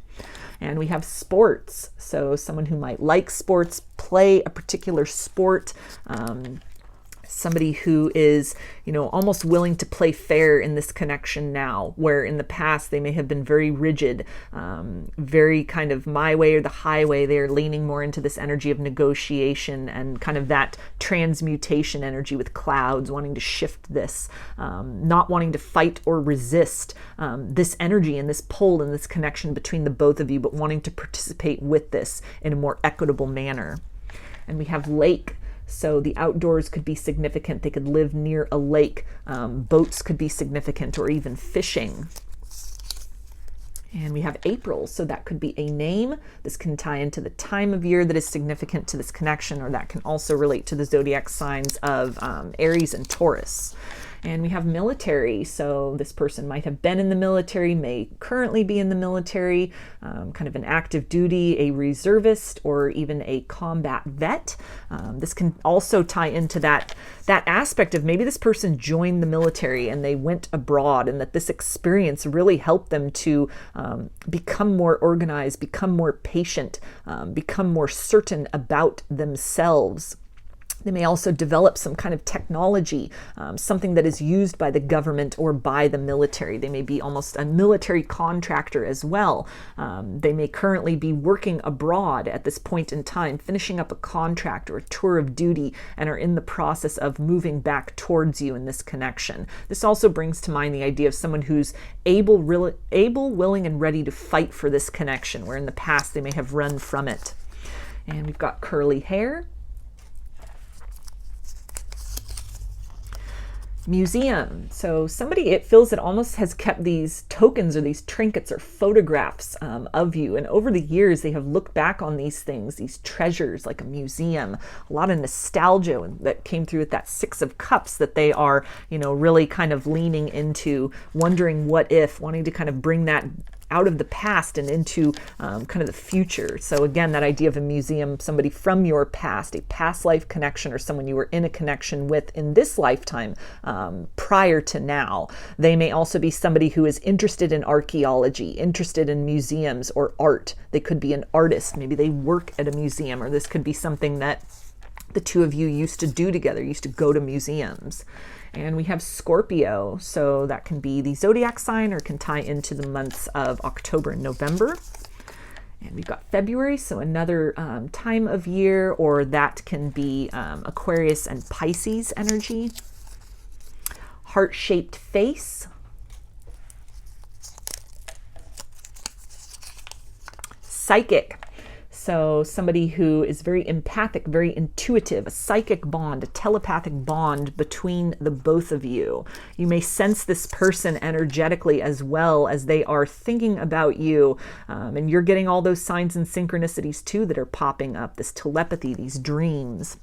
And we have sports, so someone who might like sports, play a particular sport, somebody who is, almost willing to play fair in this connection now, where in the past they may have been very rigid, very kind of my way or the highway. They are leaning more into this energy of negotiation and kind of that transmutation energy with clouds, wanting to shift this, not wanting to fight or resist this energy and this pull and this connection between the both of you, but wanting to participate with this in a more equitable manner. And we have lake. So the outdoors could be significant. They could live near a lake. Boats could be significant, or even fishing. And we have April, so that could be a name. This can tie into the time of year that is significant to this connection, or that can also relate to the zodiac signs of Aries and Taurus. And we have military, so this person might have been in the military, may currently be in the military, kind of an active duty, a reservist, or even a combat vet. This can also tie into that aspect of maybe this person joined the military and they went abroad, and that this experience really helped them to become more organized, become more patient, become more certain about themselves. They may also develop some kind of technology, something that is used by the government or by the military. They may be almost a military contractor as well. They may currently be working abroad at this point in time, finishing up a contract or a tour of duty, and are in the process of moving back towards you in this connection. This also brings to mind the idea of someone who's able, willing, and ready to fight for this connection, where in the past they may have run from it. And we've got curly hair. Museum. So somebody, it feels, it almost has kept these tokens or these trinkets or photographs of you. And over the years, they have looked back on these things, these treasures, like a museum, a lot of nostalgia that came through with that Six of Cups that they are, you know, really kind of leaning into, wondering what if, wanting to kind of bring that out of the past and into kind of the future. So again, that idea of a museum, somebody from your past, a past life connection, or someone you were in a connection with in this lifetime prior to now. They may also be somebody who is interested in archaeology, interested in museums or art. They could be an artist. Maybe they work at a museum, or this could be something that the two of you used to do together, used to go to museums. And we have Scorpio, so that can be the zodiac sign or can tie into the months of October and November. And we've got February, so another time of year, or that can be Aquarius and Pisces energy. Heart-shaped face. Psychic. So somebody who is very empathic, very intuitive, a psychic bond, a telepathic bond between the both of you. You may sense this person energetically as well as they are thinking about you. And you're getting all those signs and synchronicities too that are popping up, this telepathy, these dreams.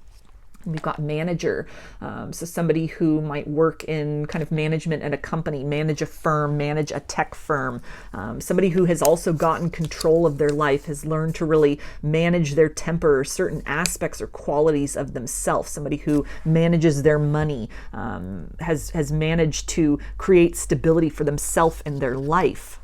We've got manager, so somebody who might work in kind of management at a company, manage a firm, manage a tech firm. Somebody who has also gotten control of their life, has learned to really manage their temper, or certain aspects or qualities of themselves. Somebody who manages their money, has managed to create stability for themselves in their life.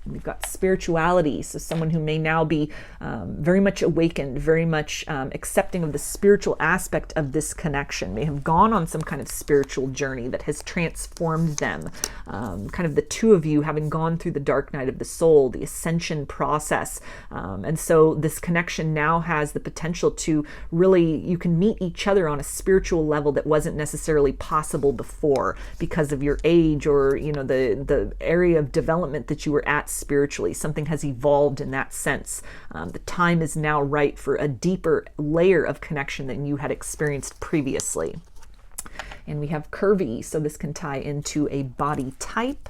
We've got spirituality, so someone who may now be very much awakened, very much accepting of the spiritual aspect of this connection, may have gone on some kind of spiritual journey that has transformed them. Kind of the two of you having gone through the dark night of the soul, the ascension process. And so this connection now has the potential to really, you can meet each other on a spiritual level that wasn't necessarily possible before because of your age, or, you know, the area of development that you were at spiritually. Something has evolved in that sense. The time is now right for a deeper layer of connection than you had experienced previously. And we have curvy, so this can tie into a body type.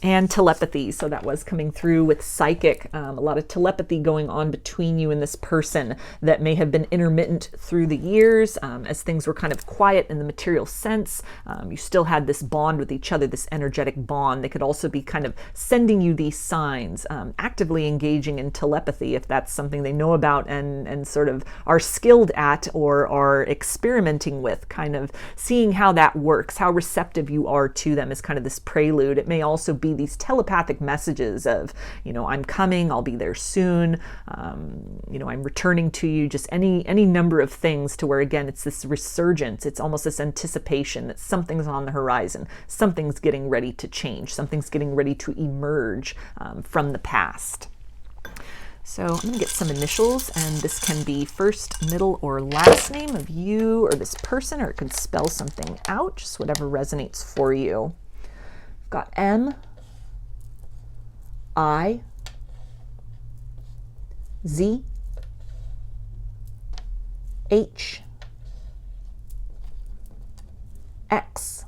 And telepathy, so that was coming through with psychic, a lot of telepathy going on between you and this person that may have been intermittent through the years as things were kind of quiet in the material sense. You still had this bond with each other, this energetic bond. They could also be kind of sending you these signs, actively engaging in telepathy if that's something they know about and sort of are skilled at or are experimenting with, kind of seeing how that works, how receptive you are to them is kind of this prelude. It may also be these telepathic messages of, you know, I'm coming, I'll be there soon, you know, I'm returning to you, just any number of things, to where again it's this resurgence, it's almost this anticipation that something's on the horizon, something's getting ready to change, something's getting ready to emerge from the past. So I'm going to get some initials, and this can be first, middle, or last name of you or this person, or it could spell something out, just whatever resonates for you. Got M, I, Z, H, X,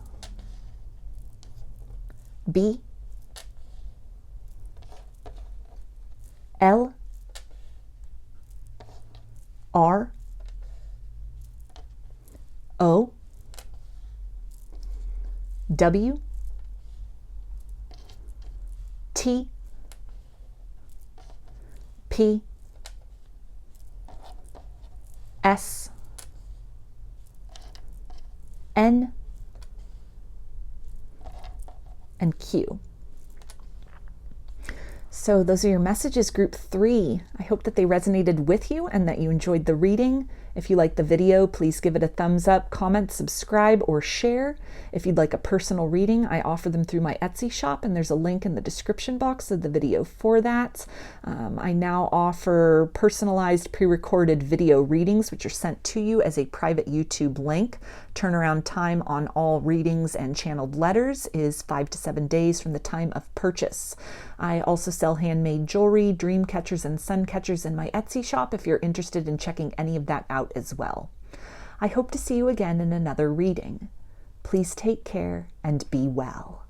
B, L, R, O, W, T, P, S, N, and Q. So those are your messages, group 3. I hope that they resonated with you and that you enjoyed the reading. If you liked the video, please give it a thumbs up, comment, subscribe, or share. If you'd like a personal reading, I offer them through my Etsy shop, and there's a link in the description box of the video for that. I now offer personalized pre-recorded video readings, which are sent to you as a private YouTube link. Turnaround time on all readings and channeled letters is 5 to 7 days from the time of purchase. I also sell handmade jewelry, dreamcatchers, and suncatchers in my Etsy shop if you're interested in checking any of that out as well. I hope to see you again in another reading. Please take care and be well.